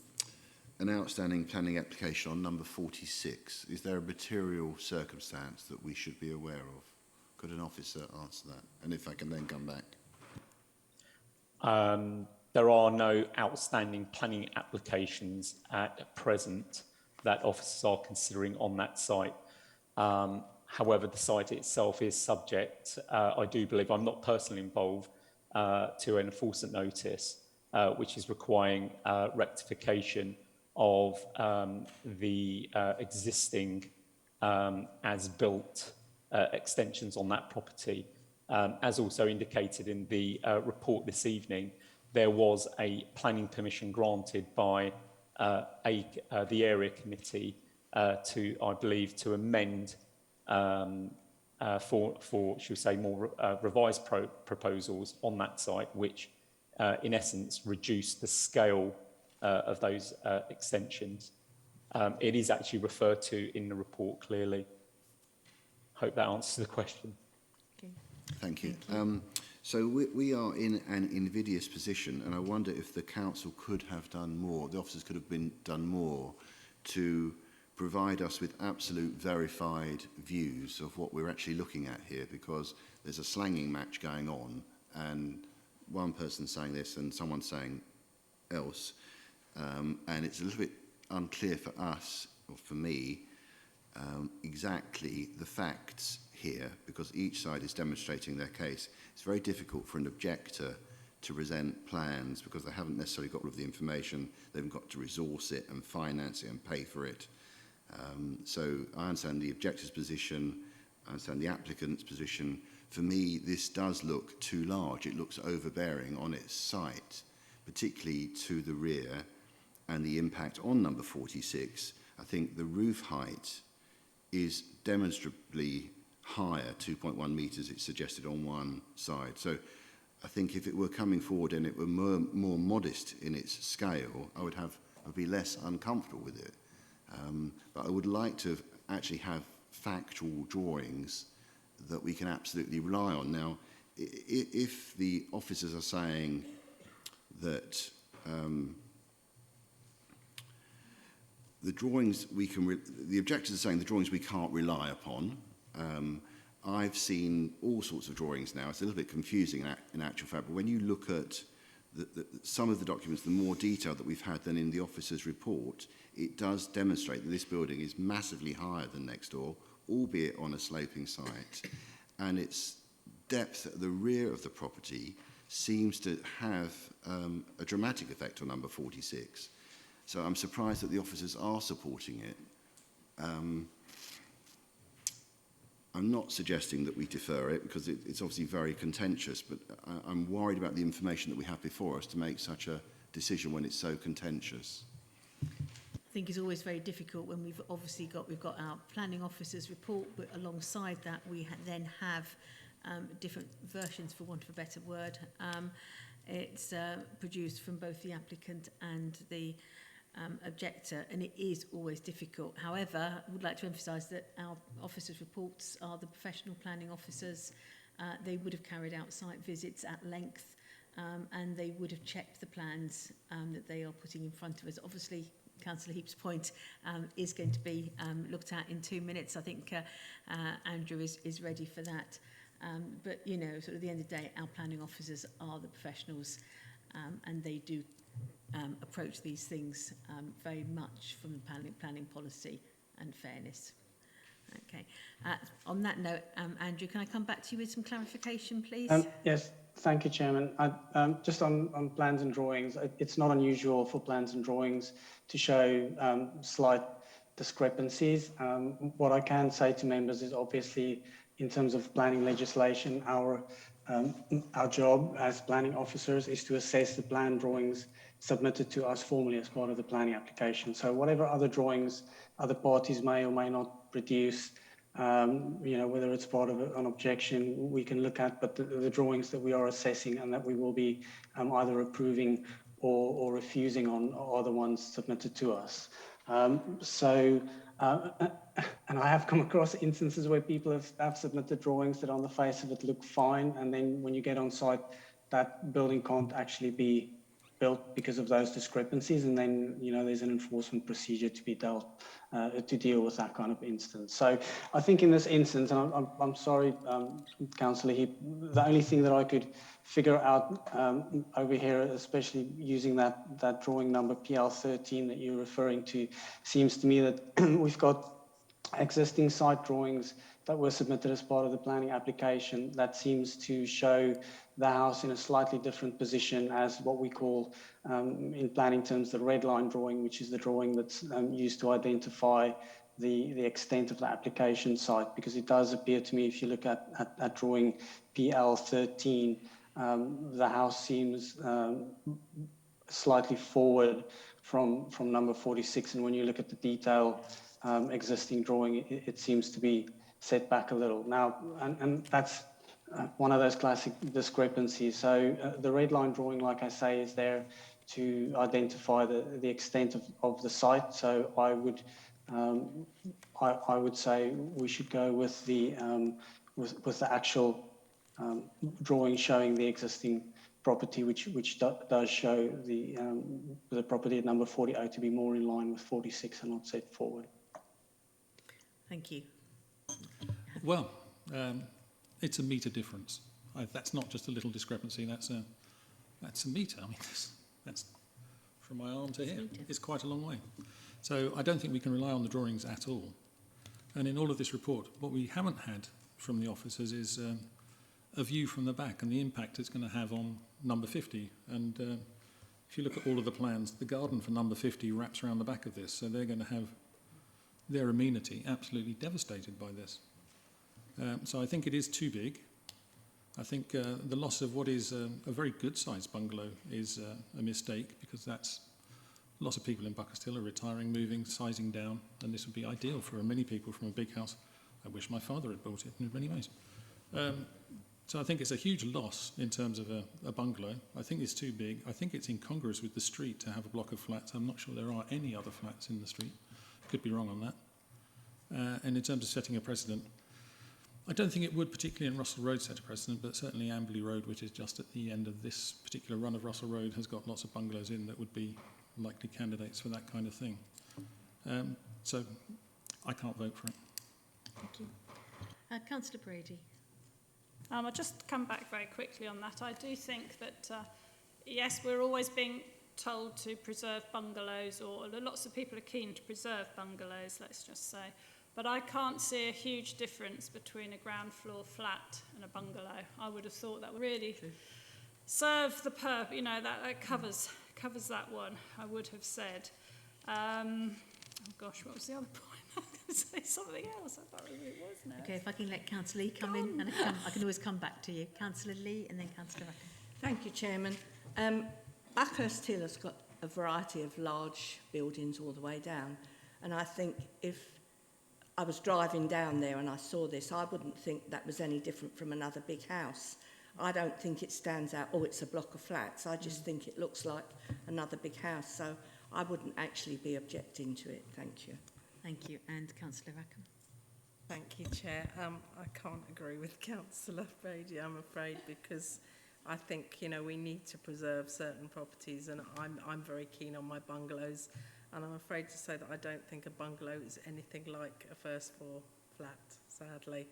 outstanding planning application on number 46? Is there a material circumstance that we should be aware of? Could an officer answer that? And if I can then come back. There are no outstanding planning applications at present that officers are considering on that site. However, the site itself is subject, I do believe, I'm not personally involved, to an enforcement notice, which is requiring rectification of the existing as-built extensions on that property. As also indicated in the report this evening, there was a planning permission granted by the area committee to, I believe, to amend for should we say, more revised proposals on that site, which in essence reduce the scale of those extensions. It is actually referred to in the report clearly. Hope that answers the question. Okay. Thank you. So we are in an invidious position, and I wonder if the council could have done more, the officers could have done more to provide us with absolute verified views of what we're actually looking at here, because there's a slanging match going on, and one person saying this and someone saying else, and it's a little bit unclear for us, or for me, exactly the facts here, because each side is demonstrating their case. It's very difficult for an objector to present plans because they haven't necessarily got all of the information. They've got to resource it and finance it and pay for it. So I understand the objector's position, I understand the applicant's position. For me, this does look too large. It looks overbearing on its site, particularly to the rear, and the impact on number 46. I think the roof height is demonstrably higher, 2.1 metres, it's suggested on one side. So I think if it were coming forward and it were more modest in its scale, I'd be less uncomfortable with it. But I would like to actually have factual drawings that we can absolutely rely on. Now, if the officers are saying that the drawings the objectors are saying the drawings we can't rely upon. I've seen all sorts of drawings now. It's a little bit confusing in actual fact, but when you look at some of the documents, the more detail that we've had than in the officer's report, it does demonstrate that this building is massively higher than next door, albeit on a sloping site, and its depth at the rear of the property seems to have a dramatic effect on number 46. So I'm surprised that the officers are supporting it. I'm not suggesting that we defer it because it's obviously very contentious, but I'm worried about the information that we have before us to make such a decision when it's so contentious. I think it's always very difficult when we've got our planning officer's report, but alongside that we then have different versions, for want of a better word. It's produced from both the applicant and the objector, and it is always difficult. However, I would like to emphasise that our officers' reports are the professional planning officers. They would have carried out site visits at length, and they would have checked the plans that they are putting in front of us. Obviously, Councillor Heap's point is going to be looked at in 2 minutes. I think Andrew is ready for that. But, you know, sort of at the end of the day, our planning officers are the professionals, and they do approach these things very much from the planning policy and fairness. Okay. On that note, Andrew, can I come back to you with some clarification, please? Yes, thank you, Chairman. Just on plans and drawings, it's not unusual for plans and drawings to show slight discrepancies. What I can say to members is obviously in terms of planning legislation, our job as planning officers is to assess the plan drawings submitted to us formally as part of the planning application. So whatever other drawings other parties may or may not produce, you know, whether it's part of an objection, we can look at, but the drawings that we are assessing and that we will be either approving or refusing on are the ones submitted to us. And I have come across instances where people have submitted drawings that on the face of it look fine, and then when you get on site, that building can't actually be built because of those discrepancies, and then, you know, there's an enforcement procedure to be to deal with that kind of instance. So I think in this instance, and I'm sorry, Councillor Heap, the only thing that I could figure out over here, especially using that drawing number PL13 that you're referring to, seems to me that we've got existing site drawings that were submitted as part of the planning application that seems to show the house in a slightly different position as what we call in planning terms the red line drawing, which is the drawing that's used to identify the extent of the application site, because it does appear to me, if you look at drawing PL13, the house seems slightly forward from number 46, and when you look at the detail existing drawing, it seems to be set back a little. Now, and that's one of those classic discrepancies. So the red line drawing, like I say, is there to identify the extent of the site. So I would say we should go with the actual drawing showing the existing property, which does show the property at number 48 to be more in line with 46 and not set forward. Thank you. Well, it's a metre difference. That's not just a little discrepancy. That's a metre. I mean, that's from my arm to here. It's quite a long way. So I don't think we can rely on the drawings at all. And in all of this report, what we haven't had from the officers is a view from the back and the impact it's going to have on number 50. And if you look at all of the plans, the garden for number 50 wraps around the back of this. So they're going to have their amenity absolutely devastated by this. So I think it is too big. I think the loss of what is a very good sized bungalow is a mistake, because that's lots of people in Buckers Hill are retiring, moving, sizing down, and this would be ideal for many people from a big house. I wish my father had built it in many ways. So I think it's a huge loss in terms of a bungalow. I think it's too big. I think it's incongruous with the street to have a block of flats. I'm not sure there are any other flats in the street. Could be wrong on that. And in terms of setting a precedent, I don't think it would particularly in Russell Road set a precedent, but certainly Amberley Road, which is just at the end of this particular run of Russell Road, has got lots of bungalows in that would be likely candidates for that kind of thing. So I can't vote for it. Thank you. Councillor Brady. I'll just come back very quickly on that. I do think that, yes, we're always being told to preserve bungalows, or lots of people are keen to preserve bungalows, let's just say. But I can't see a huge difference between a ground floor flat and a bungalow. I would have thought that would really serve the purpose, you know, that covers that one, I would have said. Oh gosh, what was the other point? I was going to say something else. I can't remember what it was now. Okay, if I can let Councillor Lee come in, and I can always come back to you. Councillor Lee and then Councillor Rackham. Thank you, Chairman. Buckhurst Hill has got a variety of large buildings all the way down, and I think if I was driving down there and I saw this, I wouldn't think that was any different from another big house. I don't think it stands out, oh, it's a block of flats. I just think it looks like another big house, so I wouldn't actually be objecting to it. Thank you. Thank you. And Councillor Rackham. Thank you, Chair. I can't agree with Councillor Brady, I'm afraid, because I think, you know, we need to preserve certain properties, and I'm very keen on my bungalows, and I'm afraid to say that I don't think a bungalow is anything like a first floor flat, sadly.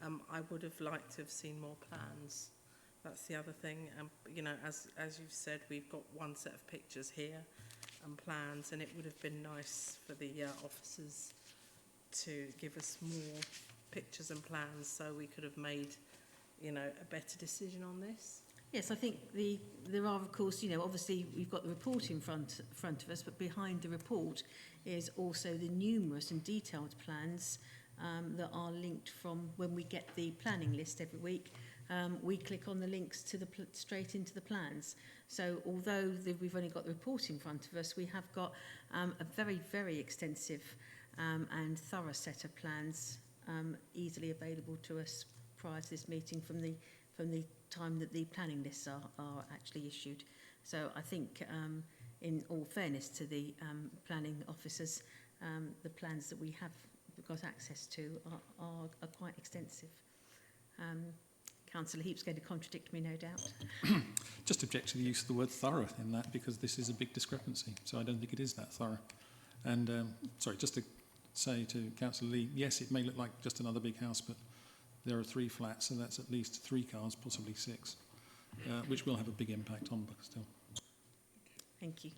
I would have liked to have seen more plans. That's the other thing. You know, as you've said, we've got one set of pictures here and plans, and it would have been nice for the officers to give us more pictures and plans so we could have made, you know, a better decision on this. Yes, I think there are, of course, you know, obviously we've got the report in front of us, but behind the report is also the numerous and detailed plans that are linked from when we get the planning list every week. We click on the links to the straight into the plans. So although we've only got the report in front of us, we have got a very, very extensive and thorough set of plans easily available to us prior to this meeting from the time that the planning lists are actually issued. So I think in all fairness to the planning officers, the plans that we have got access to are quite extensive. Councillor Heap's going to contradict me, no doubt. Just object to the use of the word thorough in that, because this is a big discrepancy. So I don't think it is that thorough. And sorry, just to say to Councillor Lee, yes, it may look like just another big house, but there are 3 flats, so that's at least 3 cars, possibly 6, which will have a big impact on Buckhurst Hill. Thank you.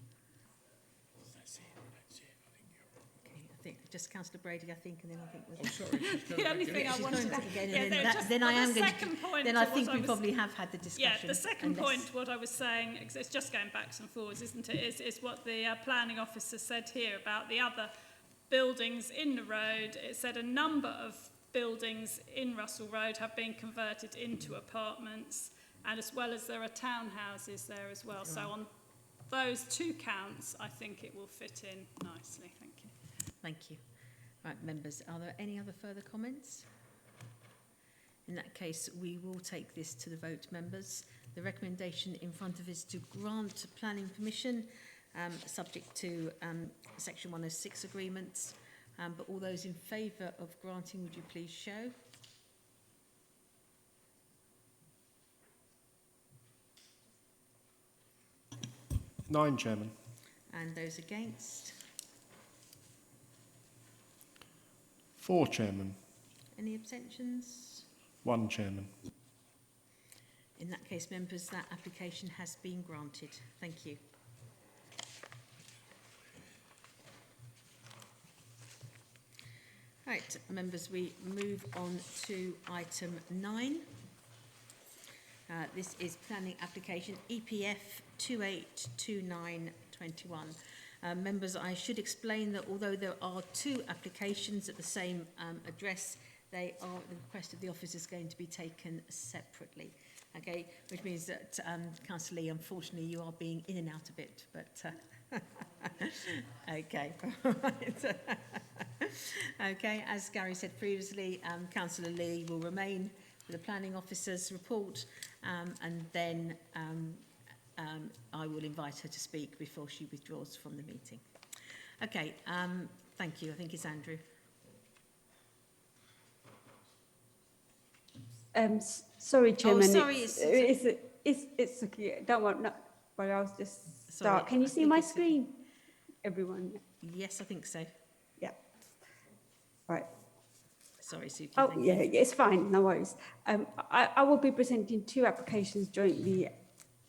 Okay, I think just Councillor Brady, I think, and then I think. Oh, sorry. The only thing I wanted to again, yeah, and no, then, just then I am going second to. Point then I to think what we probably have had the discussion. Yeah, the second point, what I was saying, it's just going backwards and forwards, isn't it? Is what the planning officer said here about the other buildings in the road. It said a number of buildings in Russell Road have been converted into apartments, and as well as there are townhouses there as well. So on those 2 counts, I think it will fit in nicely. Thank you. Thank you. Right, members, are there any other further comments? In that case, we will take this to the vote, members. The recommendation in front of us to grant planning permission, subject to Section 106 agreements. But all those in favour of granting, would you please show? Nine, Chairman. And those against? 4, Chairman. Any abstentions? 1, Chairman. In that case, members, that application has been granted. Thank you. Right, members, we move on to item 9. This is planning application EPF 282921. Members, I should explain that although there are 2 applications at the same address, the request of the office is going to be taken separately. Okay, which means that Councillor Lee, unfortunately, you are being in and out a bit, but okay, all right. Okay, as Gary said previously, Councillor Lee will remain for the planning officer's report, and then I will invite her to speak before she withdraws from the meeting. Okay, thank you. I think it's Andrew. Sorry, Chairman. Oh, sorry. It's okay. Don't want. No, but I'll just start. Sorry, Can you see my screen, everyone? Yes, I think so. Yeah. Right. Sorry, Suki. Oh, thank yeah, you. it's fine. No worries. I will be presenting two applications jointly,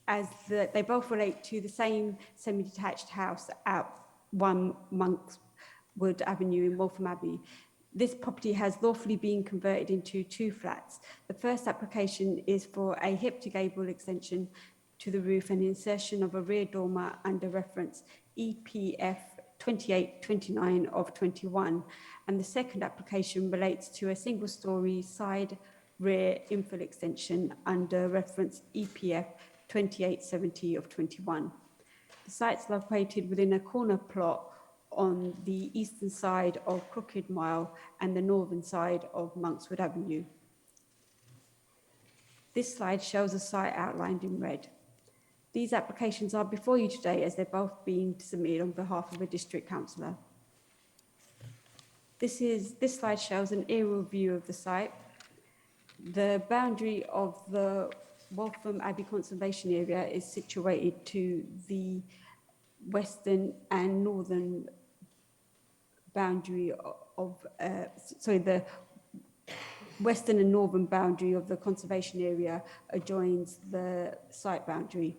as they both relate to the same semi-detached house at 1 Monkswood Avenue in Waltham Abbey. This property has lawfully been converted into 2 flats. The first application is for a hip-to-gable extension to the roof and insertion of a rear dormer under reference EPF 2829 of 21. And the second application relates to a single-storey side rear infill extension under reference EPF 2870 of 21. The site's located within a corner plot on the eastern side of Crooked Mile and the northern side of Monkswood Avenue. This slide shows a site outlined in red. These applications are before you today as they're both being submitted on behalf of a district councillor. This slide shows an aerial view of the site. The boundary of the Waltham Abbey Conservation Area is situated to the western and northern boundary of, the western and northern boundary of the conservation area adjoins the site boundary.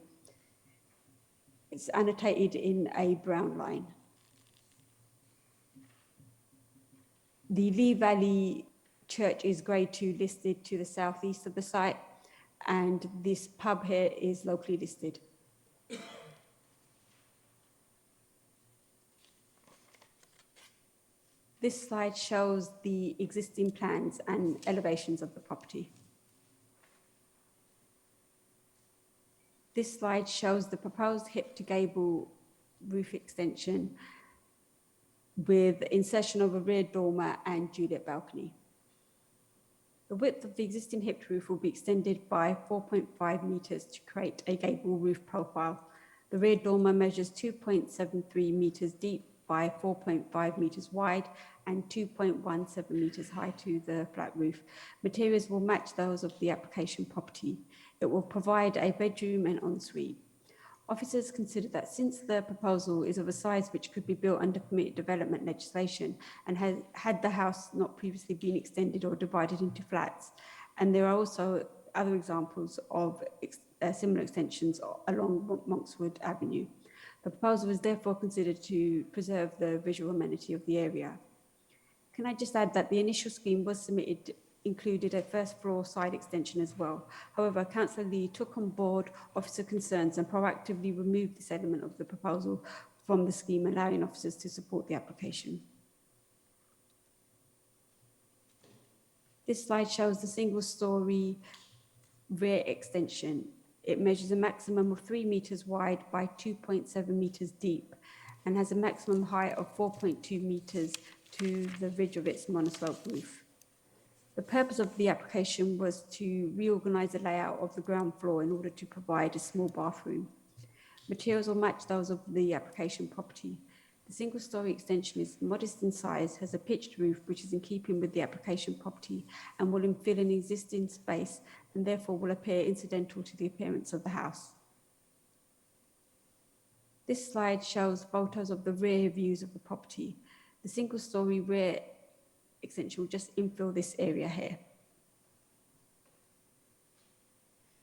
It's annotated in a brown line. The Lee Valley Church is Grade 2 listed to the southeast of the site, and this pub here is locally listed. This slide shows the existing plans and elevations of the property. This slide shows the proposed hip-to-gable roof extension with insertion of a rear dormer and Juliet balcony. The width of the existing hipped roof will be extended by 4.5 metres to create a gable roof profile. The rear dormer measures 2.73 metres deep by 4.5 metres wide and 2.17 metres high to the flat roof. Materials will match those of the application property. It will provide a bedroom and ensuite. Officers consider that since the proposal is of a size which could be built under permitted development legislation and had the house not previously been extended or divided into flats, and there are also other examples of similar extensions along Monkswood Avenue. The proposal is therefore considered to preserve the visual amenity of the area. Can I just add that the initial scheme was submitted included a first floor side extension as well. However, Councillor Lee took on board officer concerns and proactively removed this element of the proposal from the scheme, allowing officers to support the application. This slide shows the single-storey rear extension. It measures a maximum of 3 metres wide by 2.7 metres deep and has a maximum height of 4.2 metres to the ridge of its monoslope roof. The purpose of the application was to reorganise the layout of the ground floor in order to provide a small bathroom. Materials will match those of the application property. The single-storey extension is modest in size, has a pitched roof which is in keeping with the application property and will infill an existing space and therefore will appear incidental to the appearance of the house. This slide shows photos of the rear views of the property. The single-storey rear extension will just infill this area here.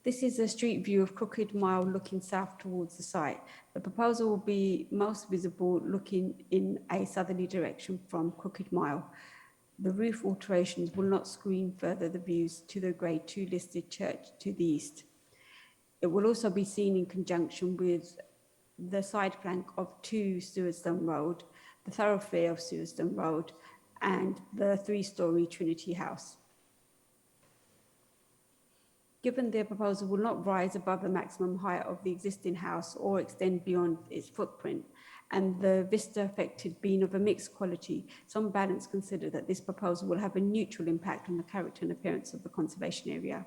This is a street view of Crooked Mile looking south towards the site. The proposal will be most visible looking in a southerly direction from Crooked Mile. The roof alterations will not screen further the views to the Grade 2 listed church to the east. It will also be seen in conjunction with the side flank of 2 Sewardstone Road, the thoroughfare of Sewardstone Road, and the 3-storey Trinity House. Given their proposal will not rise above the maximum height of the existing house or extend beyond its footprint, and the vista affected being of a mixed quality, it's on balance considered that this proposal will have a neutral impact on the character and appearance of the conservation area.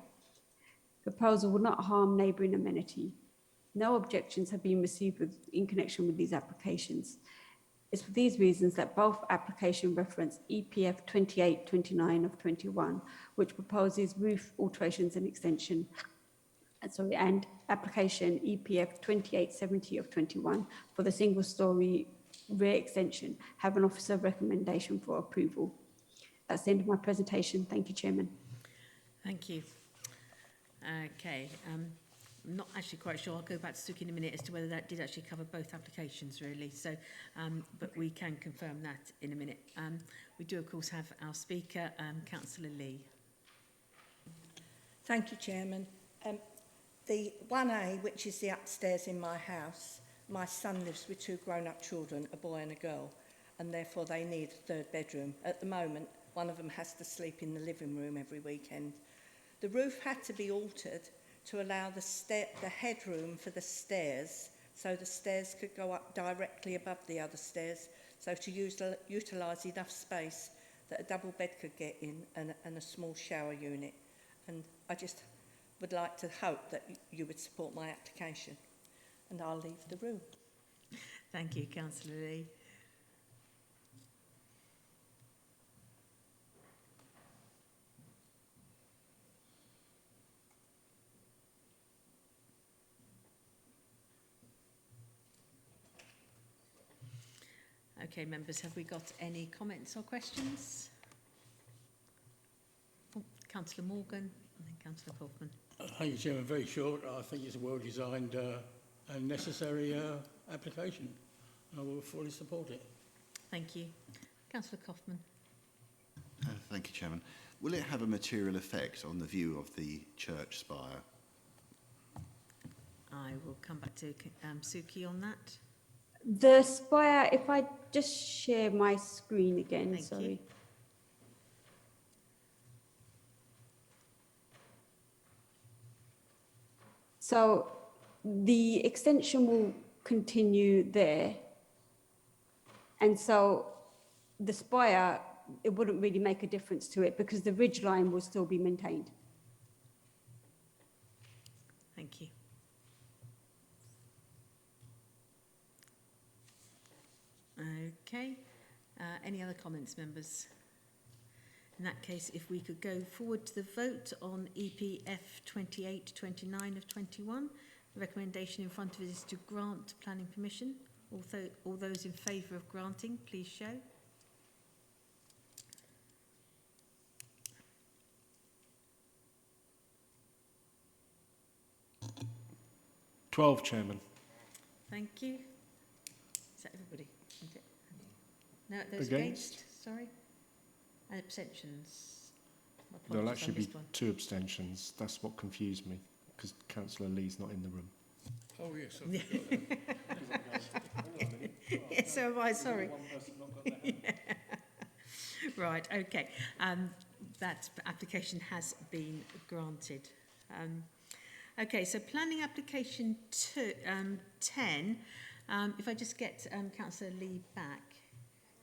The proposal will not harm neighbouring amenity. No objections have been received in connection with these applications. It's for these reasons that both application reference EPF 2829 of 21, which proposes roof alterations and extension, and application EPF 2870 of 21 for the single-storey rear extension, have an officer recommendation for approval. That's the end of my presentation. Thank you, Chairman. Thank you. Okay, I'm not actually quite sure. I'll go back to Suki in a minute as to whether that did actually cover both applications, really. So, but we can confirm that in a minute. We do, of course, have our speaker, Councillor Lee. Thank you, Chairman. The 1A, which is the upstairs in my house, my son lives with two grown-up children, a boy and a girl, and therefore they need a third bedroom. At the moment, one of them has to sleep in the living room every weekend. The roof had to be altered to allow the headroom for the stairs, so the stairs could go up directly above the other stairs, so to utilise enough space that a double bed could get in and a small shower unit. And I just would like to hope that you would support my application. And I'll leave the room. Thank you, Councillor Lee. Okay, members, have we got any comments or questions? Oh, Councillor Morgan and then Councillor Kaufman. Thank you, Chairman. Very short. I think it's a well-designed and necessary application. I will fully support it. Thank you. Councillor Kaufman. Thank you, Chairman. Will it have a material effect on the view of the church spire? I will come back to Suki on that. The spire, if I just share my screen again, Thank sorry. you. So the extension will continue there. And so the spire, it wouldn't really make a difference to it because the ridge line will still be maintained. Thank you. Okay. Any other comments, members? In that case, if we could go forward to the vote on EPF 2829 of 21, the recommendation in front of us is to grant planning permission. Although all those in favour of granting, please show. $12, Chairman. Thank you. Is that everybody? Okay. No, those Against? Sorry. And abstentions? There'll Apologies, I actually be missed one. 2 abstentions. That's what confused me, because Councillor Lee's not in the room. Oh, yes. Yeah, so am I, sorry. Right, okay. That application has been granted. Okay, so planning application 10. If I just get Councillor Lee back.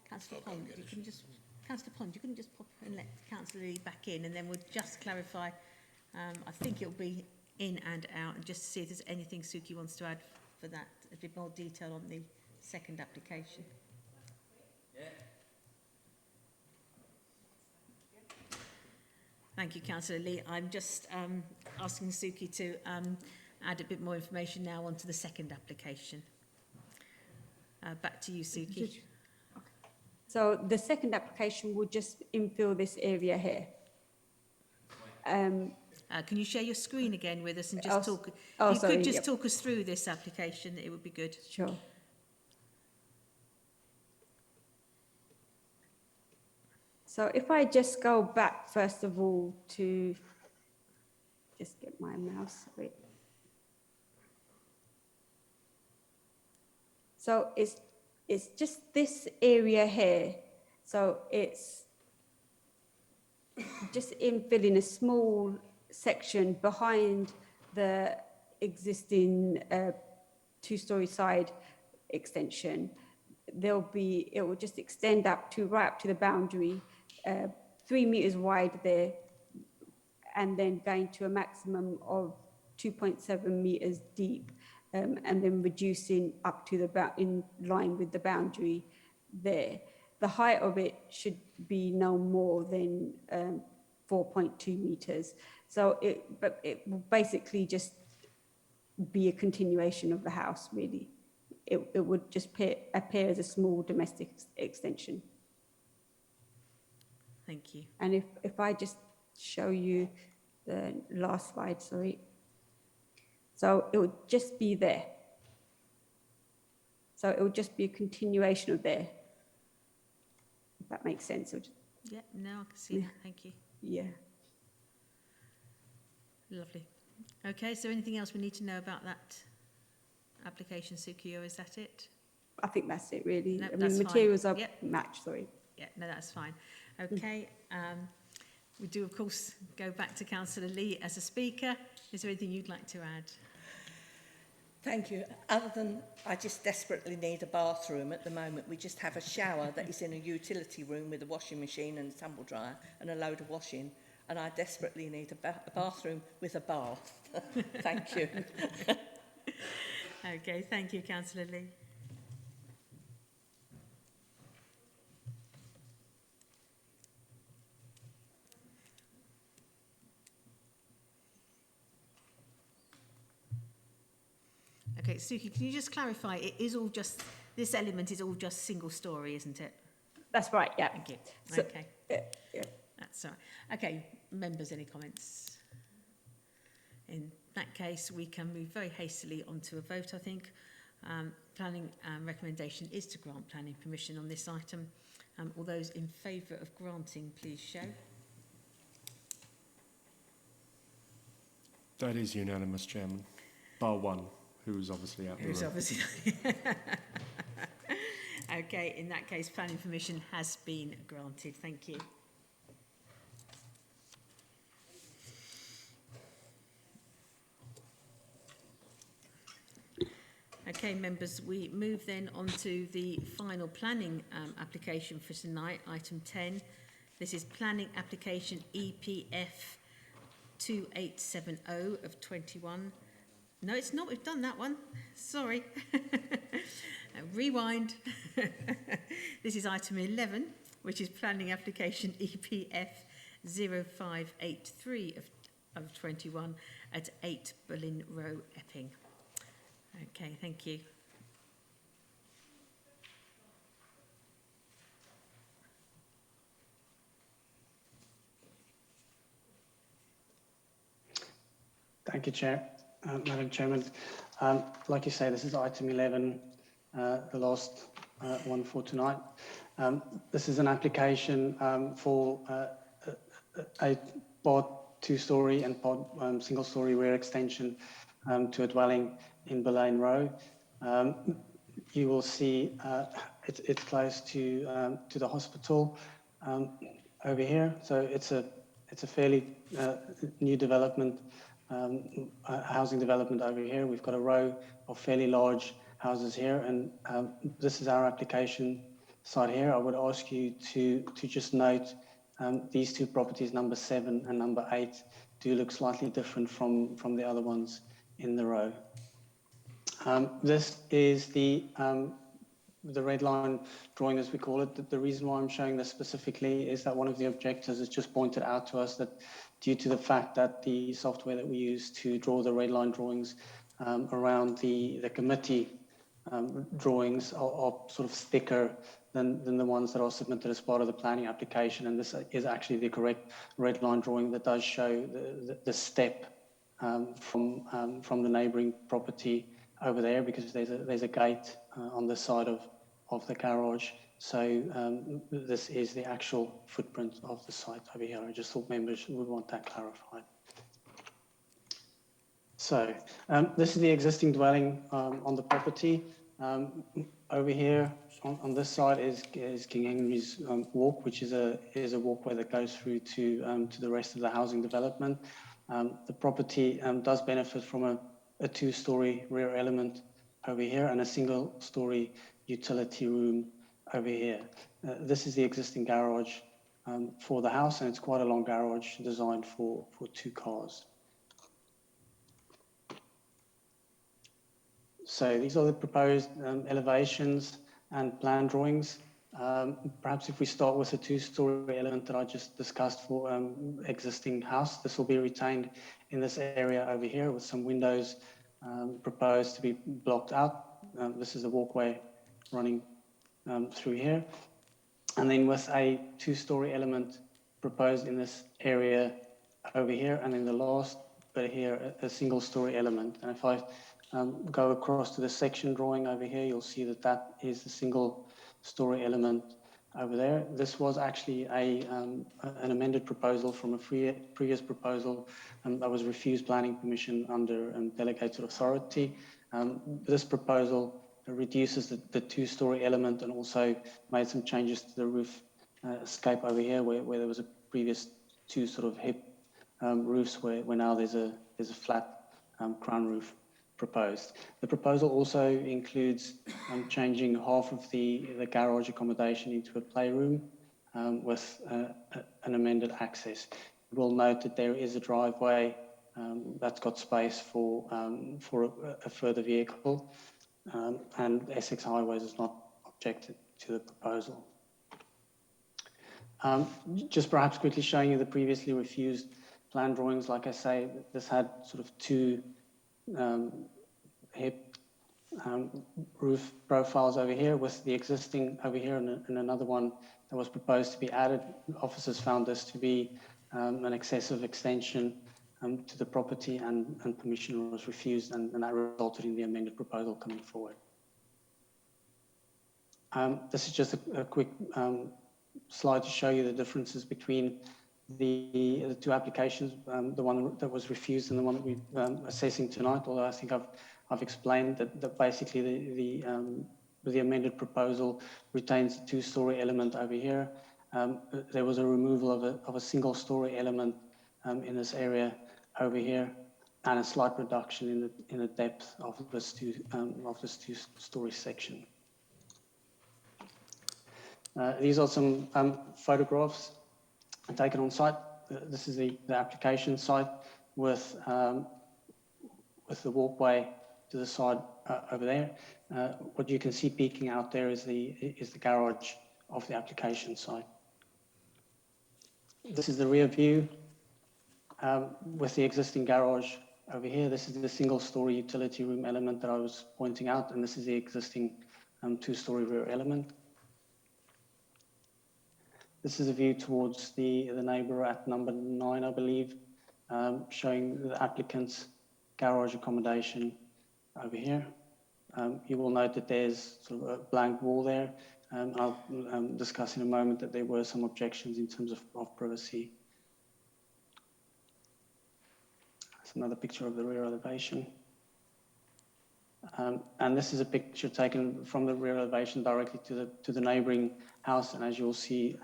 Councillor Pond, you can just... Councillor Pond, you can just pop and let Councillor Lee back in, and then we'll just clarify. I think it'll be in and out, and just to see if there's anything Suki wants to add for that, a bit more detail on the second application. Thank you, Councillor Lee. I'm just asking Suki to add a bit more information now onto the second application. Back to you, Suki. So the second application will just infill this area here. Can you share your screen again with us and just talk? Oh, if you sorry, could just yep. talk us through this application, it would be good. Sure. So if I just go back, first of all, to just get my mouse. Wait. So it's just this area here. So it's just infilling a small section behind the existing two-storey side extension. it will just extend right up to the boundary, 3 meters wide there, and then going to a maximum of 2.7 meters deep, and then reducing up to in line with the boundary there. The height of it should be no more than 4.2 meters. So it will basically just be a continuation of the house, really. It would just appear as a small domestic extension. Thank you. And if I just show you the last slide, sorry. So it would just be there. So it would just be a continuation of there. If that makes sense. Yeah, no, I can see that. Thank you. Yeah. Lovely. Okay, is there anything else we need to know about that application, Suki, or is that it? I think that's it, really. No, I mean, that's materials fine. are Yep. matched, sorry. Yeah, no, that's fine. Okay, we do, of course, go back to Councillor Lee as a speaker. Is there anything you'd like to add? Thank you. Other than I just desperately need a bathroom at the moment. We just have a shower that is in a utility room with a washing machine and a tumble dryer and a load of washing. And I desperately need a bathroom with a bath. Thank you. Okay, thank you, Councillor Lee. Okay, Suki, can you just clarify, it is all just, this element is all just single story, isn't it? That's right, yeah. Thank you. So, Okay. yeah. That's all right. Okay, members, any comments? In that case, we can move very hastily onto a vote, I think. Planning recommendation is to grant planning permission on this item. All those in favour of granting, please show. That is unanimous, Chairman. Bar one, who is obviously out Who's there. obviously... Okay, in that case, planning permission has been granted. Thank you. Okay, members, we move then on to the final planning application for tonight, item 10. This is planning application EPF 2870 of 21. No, it's not. We've done that one. Sorry. Rewind. This is item 11, which is planning application EPF 0583 of 21 at 8 Berlin Row, Epping. Okay, thank you. Thank you, Chair. Madam Chairman, like you say, this is item 11, the last one for tonight. This is an application for a part two-storey and part single-storey rear extension to a dwelling in Berlin Row. You will see it's close to the hospital over here. So it's a fairly new development. Housing development over here. We've got a row of fairly large houses here, and this is our application site here. I would ask you to just note these two properties, number 7 and number 8, do look slightly different from the other ones in the row. This is the red line drawing, as we call it. The reason why I'm showing this specifically is that one of the objectors has just pointed out to us that due to the fact that the software that we use to draw the red line drawings around the committee drawings are sort of thicker than the ones that are submitted as part of the planning application. And this is actually the correct red line drawing that does show the step from the neighbouring property over there, because there's a gate on the side of the garage. So this is the actual footprint of the site over here. I just thought members would want that clarified. So this is the existing dwelling on the property. Over here on this side is King Henry's Walk, which is a walkway that goes through to the rest of the housing development. The property does benefit from a two-storey rear element over here and a single-storey utility room over here. This is the existing garage for the house, and it's quite a long garage designed for 2 cars. So these are the proposed elevations and plan drawings. Perhaps if we start with the 2-story element that I just discussed for existing house, this will be retained in this area over here with some windows proposed to be blocked out. This is a walkway running through here. And then with a 2-story element proposed in this area over here, and in the last bit here, a single-story element. And if I go across to the section drawing over here, you'll see that that is the single-story element over there. This was actually an amended proposal from a previous proposal that was refused planning permission under delegated authority. This proposal reduces the 2-story element and also made some changes to the roof scape over here, where there was a previous 2 sort of hip roofs, where now there's a flat crown roof proposed. The proposal also includes changing half of the garage accommodation into a playroom with an amended access. We'll note that there is a driveway that's got space for a further vehicle, and Essex Highways has not objected to the proposal. Just perhaps quickly showing you the previously refused plan drawings. Like I say, this had sort of 2 hip roof profiles over here, with the existing over here and another one that was proposed to be added. Officers found this to be an excessive extension to the property, and permission was refused, and that resulted in the amended proposal coming forward. This is just a quick slide to show you the differences between the 2 applications, the one that was refused and the one that we're assessing tonight, although I think I've explained that basically the amended proposal retains the 2-story element over here. There was a removal of a single-story element in this area over here, and a slight reduction in the depth of this 2-story section. These are some photographs taken on site. This is the application site with the walkway to the side over there. What you can see peeking out there is the garage of the application site. This is the rear view with the existing garage over here. This is the single-story utility room element that I was pointing out, and this is the existing 2-story rear element. This is a view towards the neighbour at number 9, I believe, showing the applicant's garage accommodation over here. You will note that there's sort of a blank wall there. I'll discuss in a moment that there were some objections in terms of privacy. That's another picture of the rear elevation. And this is a picture taken from the rear elevation directly to the neighbouring house, and as you'll see,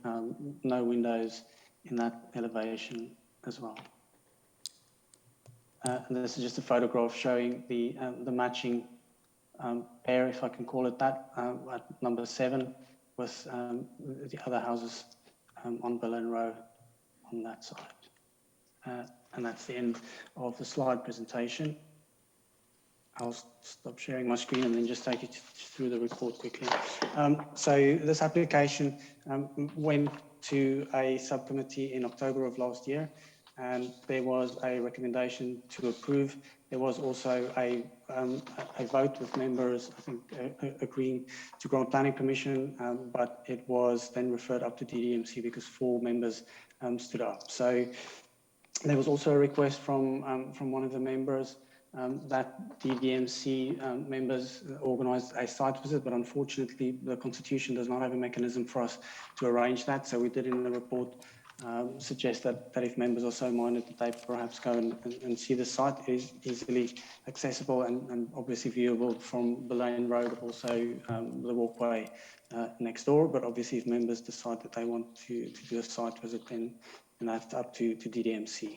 no windows in that elevation as well. And this is just a photograph showing the matching pair, if I can call it that, at number 7, with the other houses on Berlin Row on that side. And that's the end of the slide presentation. I'll stop sharing my screen and then just take you through the report quickly. So this application went to a subcommittee in October of last year, and there was a recommendation to approve. There was also a vote with members, I think, agreeing to grant planning permission, but it was then referred up to DDMC because 4 members stood up. So there was also a request from one of the members that DDMC members organised a site visit, but unfortunately the Constitution does not have a mechanism for us to arrange that. So we did in the report suggest that if members are so minded that they perhaps go and see the site. It is easily accessible and obviously viewable from the Lane Road, also the walkway next door. But obviously if members decide that they want to do a site visit, then and that's up to DDMC.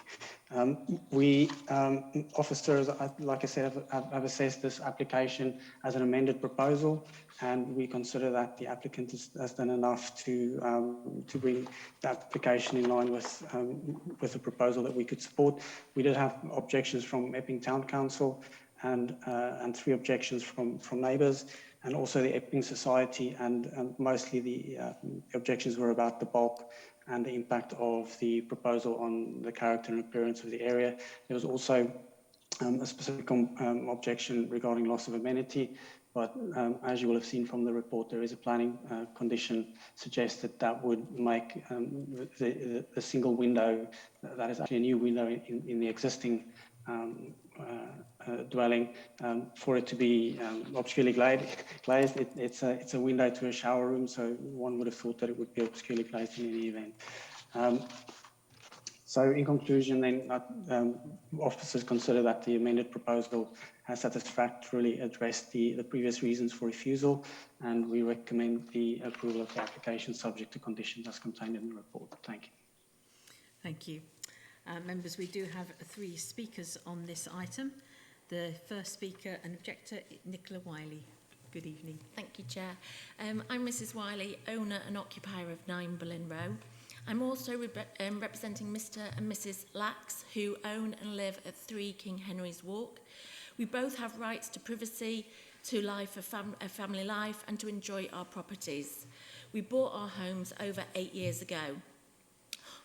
Officers, like I said, have assessed this application as an amended proposal, and we consider that the applicant has done enough to bring the application in line with a proposal that we could support. We did have objections from Epping Town Council and 3 objections from neighbours, and also the Epping Society, and mostly the objections were about the bulk and the impact of the proposal on the character and appearance of the area. There was also a specific objection regarding loss of amenity, but as you will have seen from the report, there is a planning condition suggested that would make the single window, that is actually a new window in the existing dwelling, for it to be obscurely glazed. It's a window to a shower room, so one would have thought that it would be obscurely glazed in any event. So in conclusion then, officers consider that the amended proposal has satisfactorily addressed the previous reasons for refusal, and we recommend the approval of the application subject to conditions as contained in the report. Thank you. Thank you. Members, we do have 3 speakers on this item. The first speaker and objector, Nicola Wiley. Good evening. Thank you, Chair. I'm Mrs. Wiley, owner and occupier of 9 Berlin Row. I'm also representing Mr. and Mrs. Lax, who own and live at 3 King Henry's Walk. We both have rights to privacy, to life, a family life, and to enjoy our properties. We bought our homes over 8 years ago.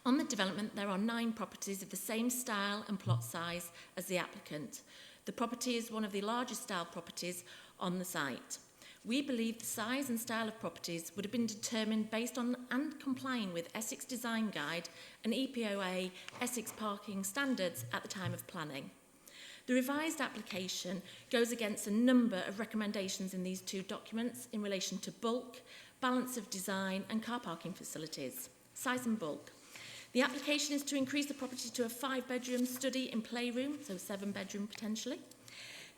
On the development, there are 9 properties of the same style and plot size as the applicant. The property is one of the largest style properties on the site. We believe the size and style of properties would have been determined based on and complying with Essex Design Guide and EPOA Essex parking standards at the time of planning. The revised application goes against a number of recommendations in these 2 documents in relation to bulk, balance of design and car parking facilities. Size and bulk. The application is to increase the property to a 5-bedroom study and playroom, so 7-bedroom potentially.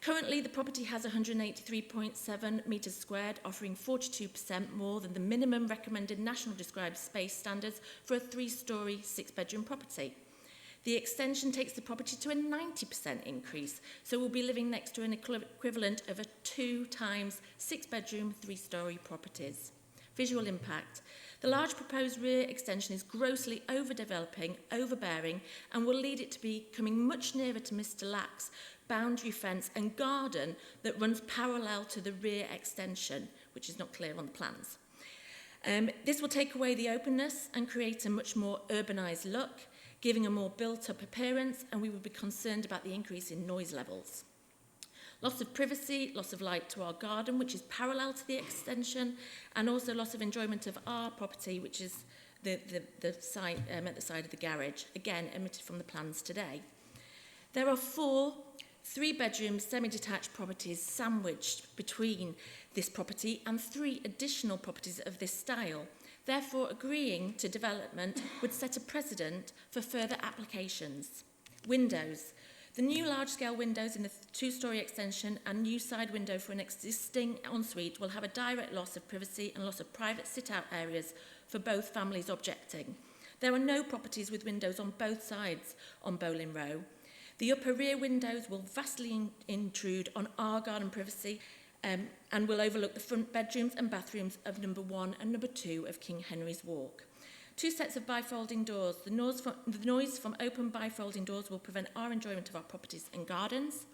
Currently, the property has 183.7 metres squared, offering 42% more than the minimum recommended National Described Space standards for a 3-storey, 6-bedroom property. The extension takes the property to a 90% increase, so we'll be living next to an equivalent of a 2 times 6-bedroom, 3-storey properties. Visual impact. The large proposed rear extension is grossly overdeveloping, overbearing, and will lead it to be coming much nearer to Mr. Lack's boundary fence and garden that runs parallel to the rear extension, which is not clear on the plans. This will take away the openness and create a much more urbanised look, giving a more built-up appearance, and we would be concerned about the increase in noise levels. Loss of privacy, loss of light to our garden, which is parallel to the extension, and also loss of enjoyment of our property, which is the site at the side of the garage, again omitted from the plans today. There are 4 3-bedroom semi-detached properties sandwiched between this property and 3 additional properties of this style. Therefore, agreeing to development would set a precedent for further applications. Windows. The new large-scale windows in the 2-storey extension and new side window for an existing ensuite will have a direct loss of privacy and loss of private sit-out areas for both families objecting. There are no properties with windows on both sides on Boleyn Row. The upper rear windows will vastly intrude on our garden privacy and will overlook the front bedrooms and bathrooms of number 1 and number 2 of King Henry's Walk. 2 sets of bifolding doors. The noise from open bifolding doors will prevent our enjoyment of our properties and gardens.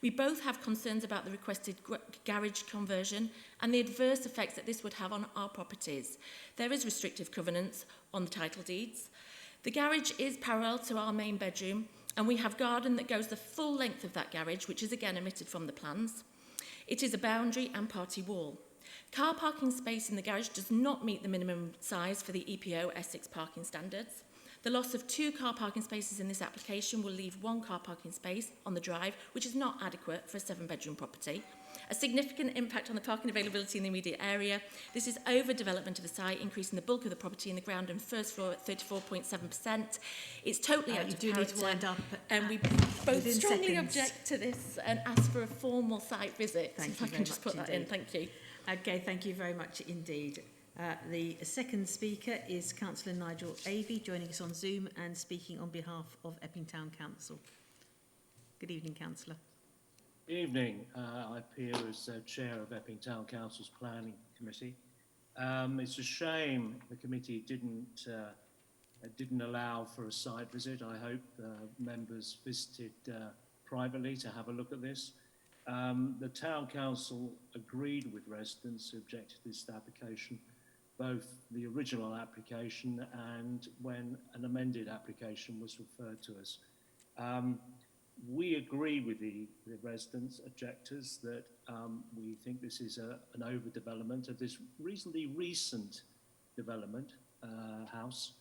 We both have concerns about the requested garage conversion and the adverse effects that this would have on our properties. There is restrictive covenants on the title deeds. The garage is parallel to our main bedroom, and we have garden that goes the full length of that garage, which is again omitted from the plans. It is a boundary and party wall. Car parking space in the garage does not meet the minimum size for the EPO Essex parking standards. The loss of 2 car parking spaces in this application will leave 1 car parking space on the drive, which is not adequate for a 7-bedroom property. A significant impact on the parking availability in the immediate area. This is overdevelopment of the site, increasing the bulk of the property in the ground and first floor at 34.7%. It's totally out of character. Need to wind up. And we both strongly object to this and ask for a formal site visit. Thank you very much indeed. Thank you. Okay, thank you very much indeed. The second speaker is Councillor Nigel Avey, joining us on Zoom and speaking on behalf of Epping Town Council. Good evening, Councillor. Evening. I appear as Chair of Epping Town Council's Planning Committee. It's a shame the committee didn't allow for a site visit. I hope members visited privately to have a look at this. The Town Council agreed with residents who objected to this application, both the original application and when an amended application was referred to us. We agree with the residents, objectors, that we think this is an overdevelopment of this reasonably recent development house.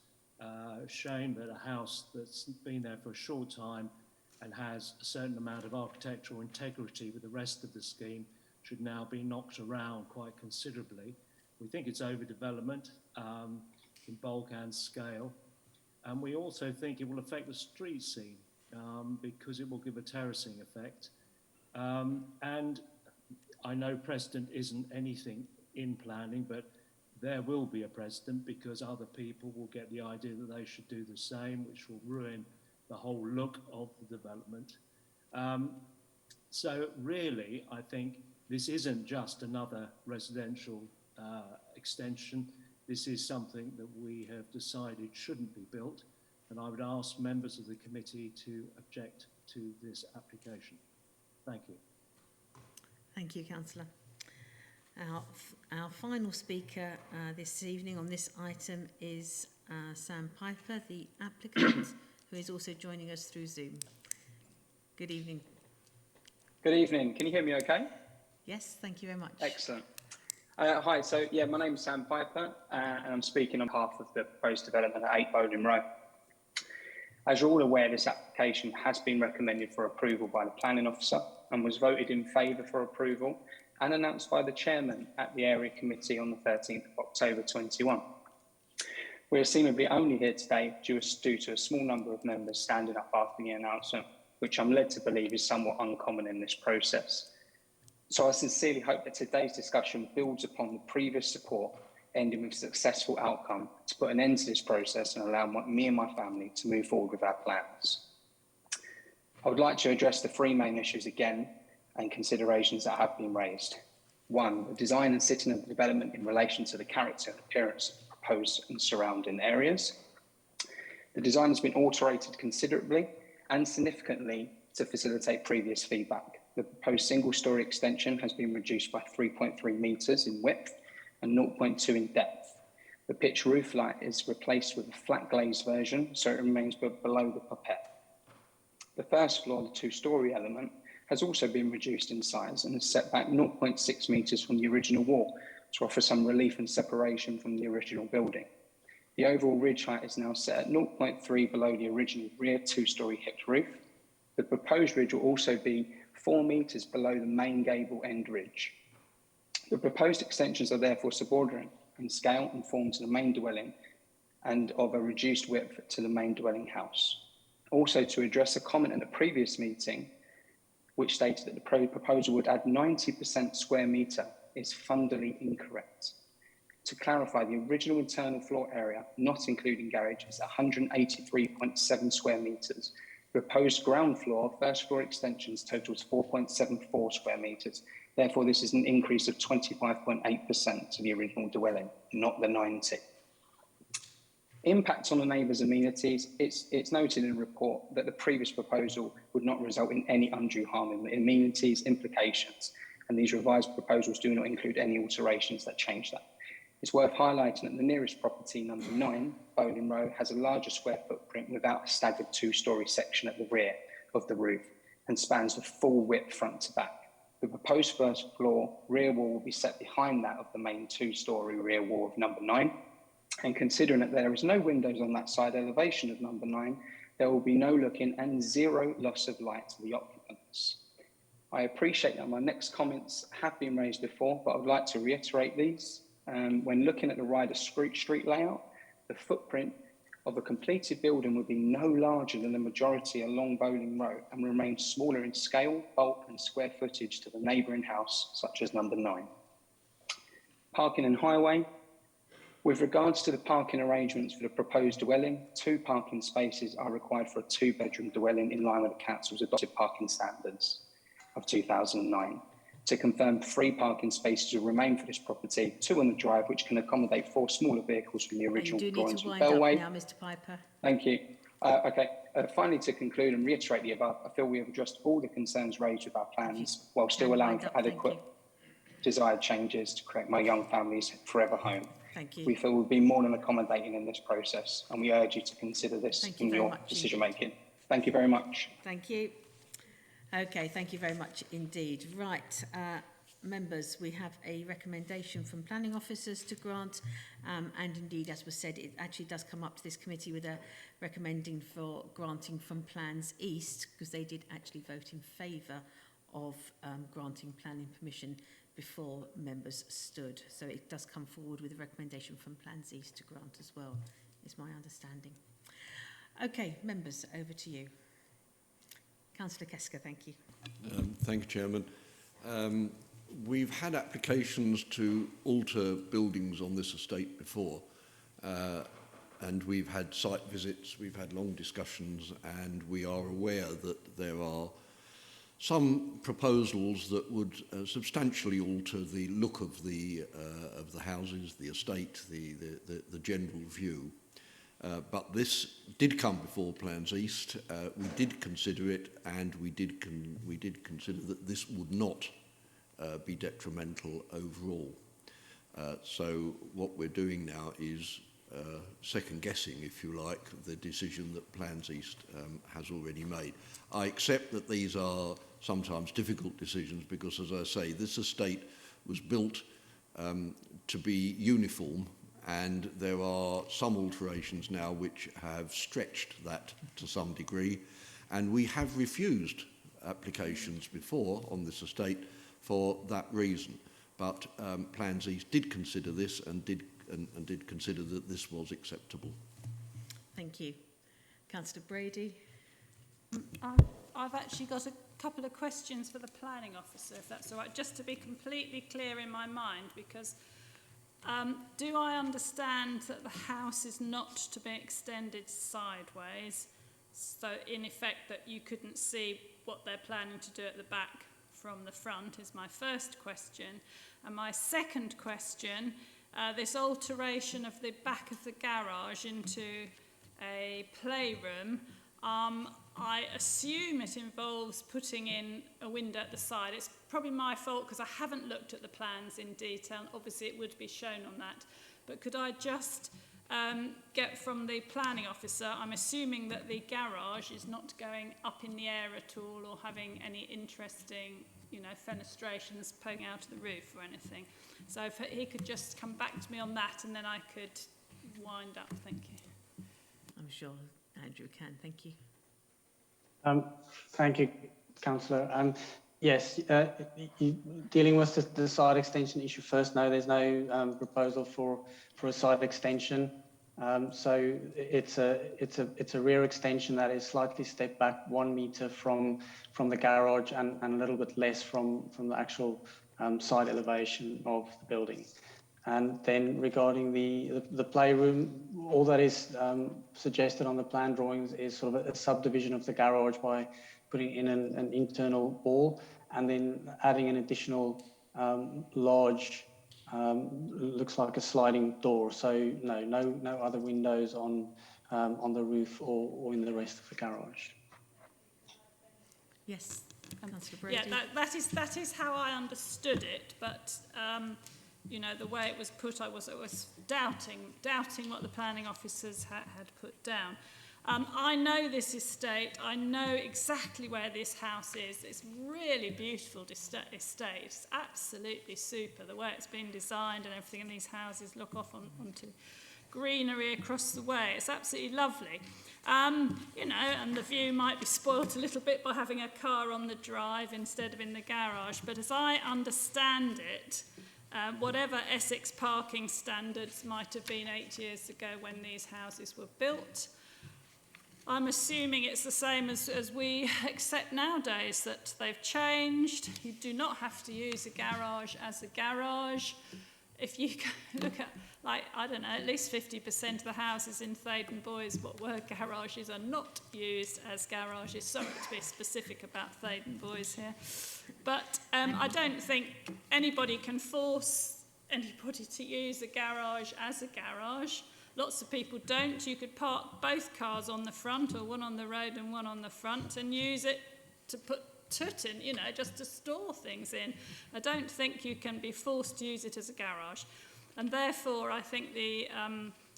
Shame that a house that's been there for a short time and has a certain amount of architectural integrity with the rest of the scheme should now be knocked around quite considerably. We think it's overdevelopment in bulk and scale. And we also think it will affect the street scene because it will give a terracing effect. And I know precedent isn't anything in planning, but there will be a precedent because other people will get the idea that they should do the same, which will ruin the whole look of the development. So really, I think this isn't just another residential extension. This is something that we have decided shouldn't be built, and I would ask members of the committee to object to this application. Thank you. Thank you, Councillor. Our final speaker this evening on this item is Sam Piper, the applicant, who is also joining us through Zoom. Good evening. Good evening. Can you hear me okay? Yes, thank you very much. Excellent. Hi, so yeah, my name is Sam Piper and I'm speaking on behalf of the proposed development at 8 Bowling Row. As you're all aware, this application has been recommended for approval by the planning officer and was voted in favour for approval and announced by the chairman at the area committee on the 13th of October 21. We are seemingly only here today due to a small number of members standing up after the announcement, which I'm led to believe is somewhat uncommon in this process. So I sincerely hope that today's discussion builds upon the previous support, ending with a successful outcome to put an end to this process and allow me and my family to move forward with our plans. I would like to address the three main issues again and considerations that have been raised. One, the design and sitting of the development in relation to the character and appearance of the proposed and surrounding areas. The design has been alterated considerably and significantly to facilitate previous feedback. The proposed single-storey extension has been reduced by 3.3 metres in width and 0.2 in depth. The pitch roof light is replaced with a flat glazed version, so it remains below the parapet. The first floor, the two-storey element, has also been reduced in size and is set back 0.6 metres from the original wall to offer some relief and separation from the original building. The overall ridge height is now set at 0.3 below the original rear two-storey hipped roof. The proposed ridge will also be 4 metres below the main gable end ridge. The proposed extensions are therefore subordinate in scale and form to the main dwelling and of a reduced width to the main dwelling house. Also, to address a comment in the previous meeting, which stated that the proposal would add 90% square metre, is fundamentally incorrect. To clarify, the original internal floor area, not including garage, is 183.7 square metres. The proposed ground floor, first floor extensions totals 4.74 square metres. Therefore, this is an increase of 25.8% to the original dwelling, not the 90. Impact on the neighbours' amenities. It's noted in the report that the previous proposal would not result in any undue harm in the amenities implications, and these revised proposals do not include any alterations that change that. It's worth highlighting that the nearest property, number 9, Bowling Row, has a larger square footprint without a staggered two-storey section at the rear of the roof and spans the full width front to back. The proposed first floor rear wall will be set behind that of the main two-storey rear wall of number 9. And considering that there is no windows on that side elevation of number 9, there will be no looking and zero loss of light to the occupants. I appreciate that my next comments have been raised before, but I would like to reiterate these. When looking at the Ryder Street layout, the footprint of a completed building would be no larger than the majority along Bowling Row and remain smaller in scale, bulk and square footage to the neighbouring house, such as number 9. Parking and highway. With regards to the parking arrangements for the proposed dwelling, 2 parking spaces are required for a 2-bedroom dwelling in line with the council's adopted parking standards of 2009. To confirm, 3 parking spaces will remain for this property, 2 on the drive, which can accommodate 4 smaller vehicles from the original You do need drawings to from wind up Bellway. now, Mr Piper. Thank you. Finally, to conclude and reiterate the above, I feel we have addressed all the concerns raised with our plans while still allowing for adequate desired changes to create my young family's forever home. Thank you. We feel we'll be more than accommodating in this process, and we urge you to consider this in your decision making. Thank you very much. Thank you. Okay, thank you very much indeed. Right, members, we have a recommendation from planning officers to grant, and indeed, as was said, it actually does come up to this committee with a recommending for granting from Plans East, because they did actually vote in favour of granting planning permission before members stood. So it does come forward with a recommendation from Plans East to grant as well, is my understanding. Okay, members, over to you. Councillor Kesker, thank you. Thank you, Chairman. We've had applications to alter buildings on this estate before, and we've had site visits, we've had long discussions, and we are aware that there are some proposals that would substantially alter the look of the houses, the estate, the general view. But this did come before Plans East. We did consider it, and we did consider that this would not be detrimental overall. So what we're doing now is second guessing, if you like, the decision that Plans East has already made. I accept that these are sometimes difficult decisions because, as I say, this estate was built to be uniform, and there are some alterations now which have stretched that to some degree, and we have refused applications before on this estate for that reason. But Plans East did consider this and did consider that this was acceptable. Thank you. Councillor Brady. I've actually got a couple of questions for the planning officer, if that's all right, just to be completely clear in my mind, because do I understand that the house is not to be extended sideways, so in effect that you couldn't see what they're planning to do at the back from the front, is my first question. And my second question, this alteration of the back of the garage into a playroom, I assume it involves putting in a window at the side. It's probably my fault because I haven't looked at the plans in detail. Obviously, it would be shown on that. But could I just get from the planning officer, I'm assuming that the garage is not going up in the air at all or having any interesting, fenestrations poking out of the roof or anything. So if he could just come back to me on that, and then I could wind up. Thank you. I'm sure Andrew can. Thank you. Thank you, Councillor. Yes, dealing with the side extension issue first, no, there's no proposal for a side extension. So it's a rear extension that is slightly stepped back 1 metre from the garage and a little bit less from the actual side elevation of the building. And then regarding the playroom, all that is suggested on the plan drawings is sort of a subdivision of the garage by putting in an internal wall and then adding an additional large, looks like a sliding door. So no other windows on the roof or in the rest of the garage. Yes, Councillor Brady. Yeah, that is how I understood it, but the way it was put, I was doubting what the planning officers had put down. I know this estate. I know exactly where this house is. It's really beautiful estate. It's absolutely super, the way it's been designed and everything, and these houses look off onto greenery across the way. It's absolutely lovely. And the view might be spoilt a little bit by having a car on the drive instead of in the garage, but as I understand it, whatever Essex parking standards might have been 8 years ago when these houses were built, I'm assuming it's the same as we accept nowadays, that they've changed. You do not have to use a garage as a garage. if you look at, like, I don't know, at least 50% of the houses in Thaden Boys, what were garages, are not used as garages. Sorry to be specific about Thaden Boys here. But I don't think anybody can force anybody to use a garage as a garage. Lots of people don't. You could park both cars on the front, or one on the road and one on the front, and use it to put soot in, you know, just to store things in. I don't think you can be forced to use it as a garage. And therefore, I think the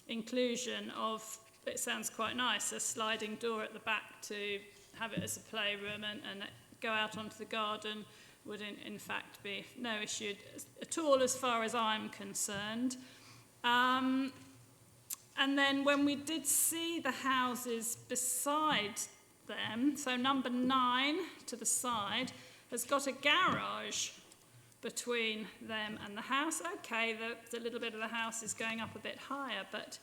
inclusion of, it sounds quite nice, a sliding door at the back to have it as a playroom and go out onto the garden would in fact be no issue at all as far as I'm concerned. And then when we did see the houses beside them, so number 9 to the side has got a garage between them and the house. Okay, the little bit of the house is going up a bit higher, but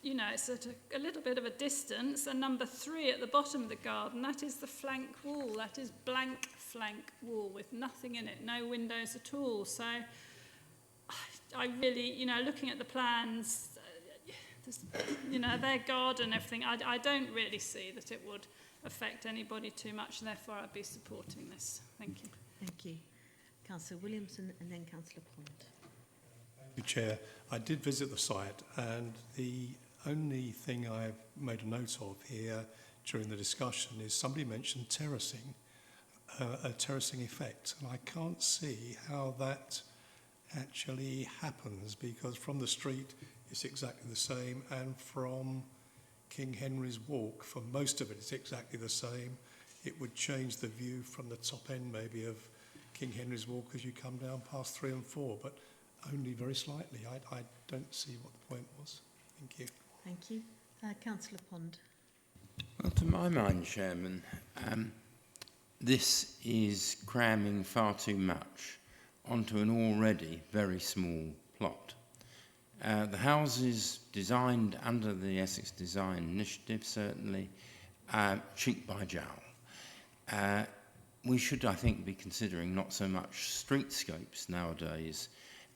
you know, it's at a little bit of a distance. And number 3 at the bottom of the garden, that is the flank wall. That is blank flank wall with nothing in it, no windows at all. So I really, you know, looking at the plans, you know, their garden, everything, I don't really see that it would affect anybody too much, and therefore I'd be supporting this. Thank you. Thank you. Councillor Williamson and then Councillor Pond. Thank you, Chair. I did visit the site, and the only thing I've made a note of here during the discussion is somebody mentioned terracing, a terracing effect, and I can't see how that actually happens, because from the street it's exactly the same, and from King Henry's Walk, for most of it, it's exactly the same. It would change the view from the top end, maybe, of King Henry's Walk as you come down past 3 and 4, but only very slightly. I don't see what the point was. Thank you. Thank you. Councillor Pond. Well, to my mind, Chairman, this is cramming far too much onto an already very small plot. The houses designed under the Essex Design Initiative, certainly, cheek by jowl. We should, I think, be considering not so much streetscapes nowadays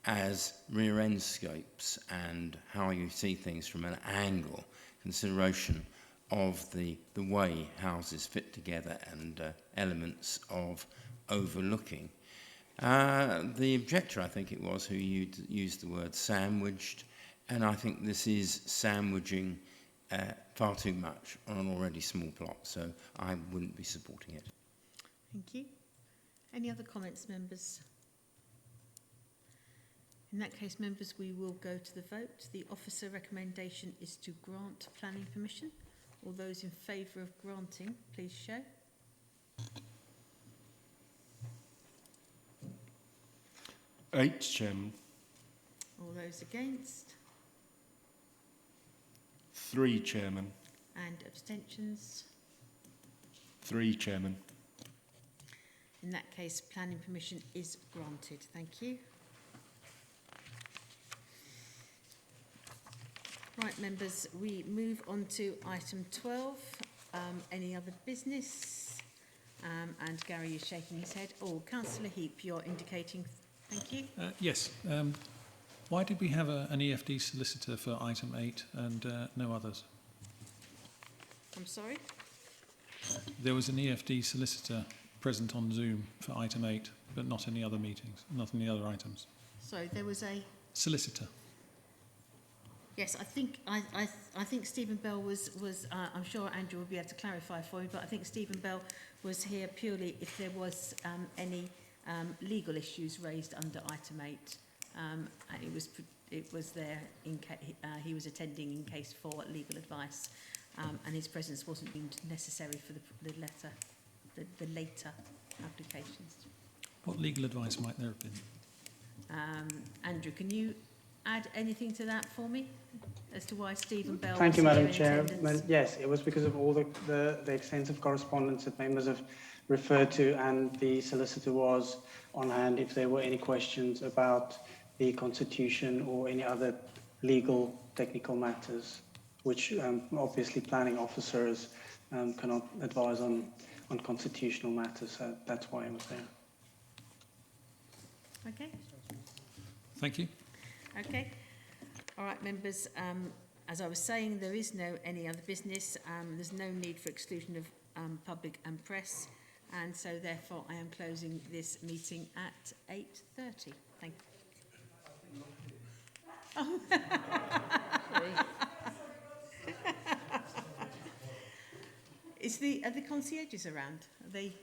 as rear-end scapes and how you see things from an angle, consideration of the way houses fit together and elements of overlooking. The objector, I think it was, who used the word sandwiched, and I think this is sandwiching far too much on an already small plot, so I wouldn't be supporting it. Thank you. Any other comments, members? In that case, members, we will go to the vote. The officer recommendation is to grant planning permission. All those in favour of granting, please show. Eight, Chairman. All those against? 3, Chairman. And abstentions? 3, Chairman. In that case, planning permission is granted. Thank you. Right, members, we move on to item 12. Any other business? And Gary is shaking his head. Oh, Councillor Heap, you're indicating. Thank you. Yes. Why did we have an EFD solicitor for item 8 and no others? I'm sorry? There was an EFD solicitor present on Zoom for item 8, but not any other meetings, not any other items. So there was a Solicitor. yes. I think Stephen Bell was. I'm sure Andrew will be able to clarify for you, but I think Stephen Bell was here purely if there was any legal issues raised under item 8. And it was there in he was attending in case for legal advice, and his presence wasn't deemed necessary for the later applications. What legal advice might there have been? Andrew, can you add anything to that for me as to why Stephen Bell? Thank you, was Madam here in Chair. attendance? Yes, it was because of all the extensive correspondence that members have referred to, and the solicitor was on hand if there were any questions about the constitution or any other legal technical matters, which obviously planning officers cannot advise on constitutional matters, so that's why I was there. Okay. Thank you. Okay. All right, members. As I was saying, there is no any other business. There's no need for exclusion of public and press, and so therefore I am closing this meeting at 8:30. Thank you. Oh. Are the concierges around? Are they?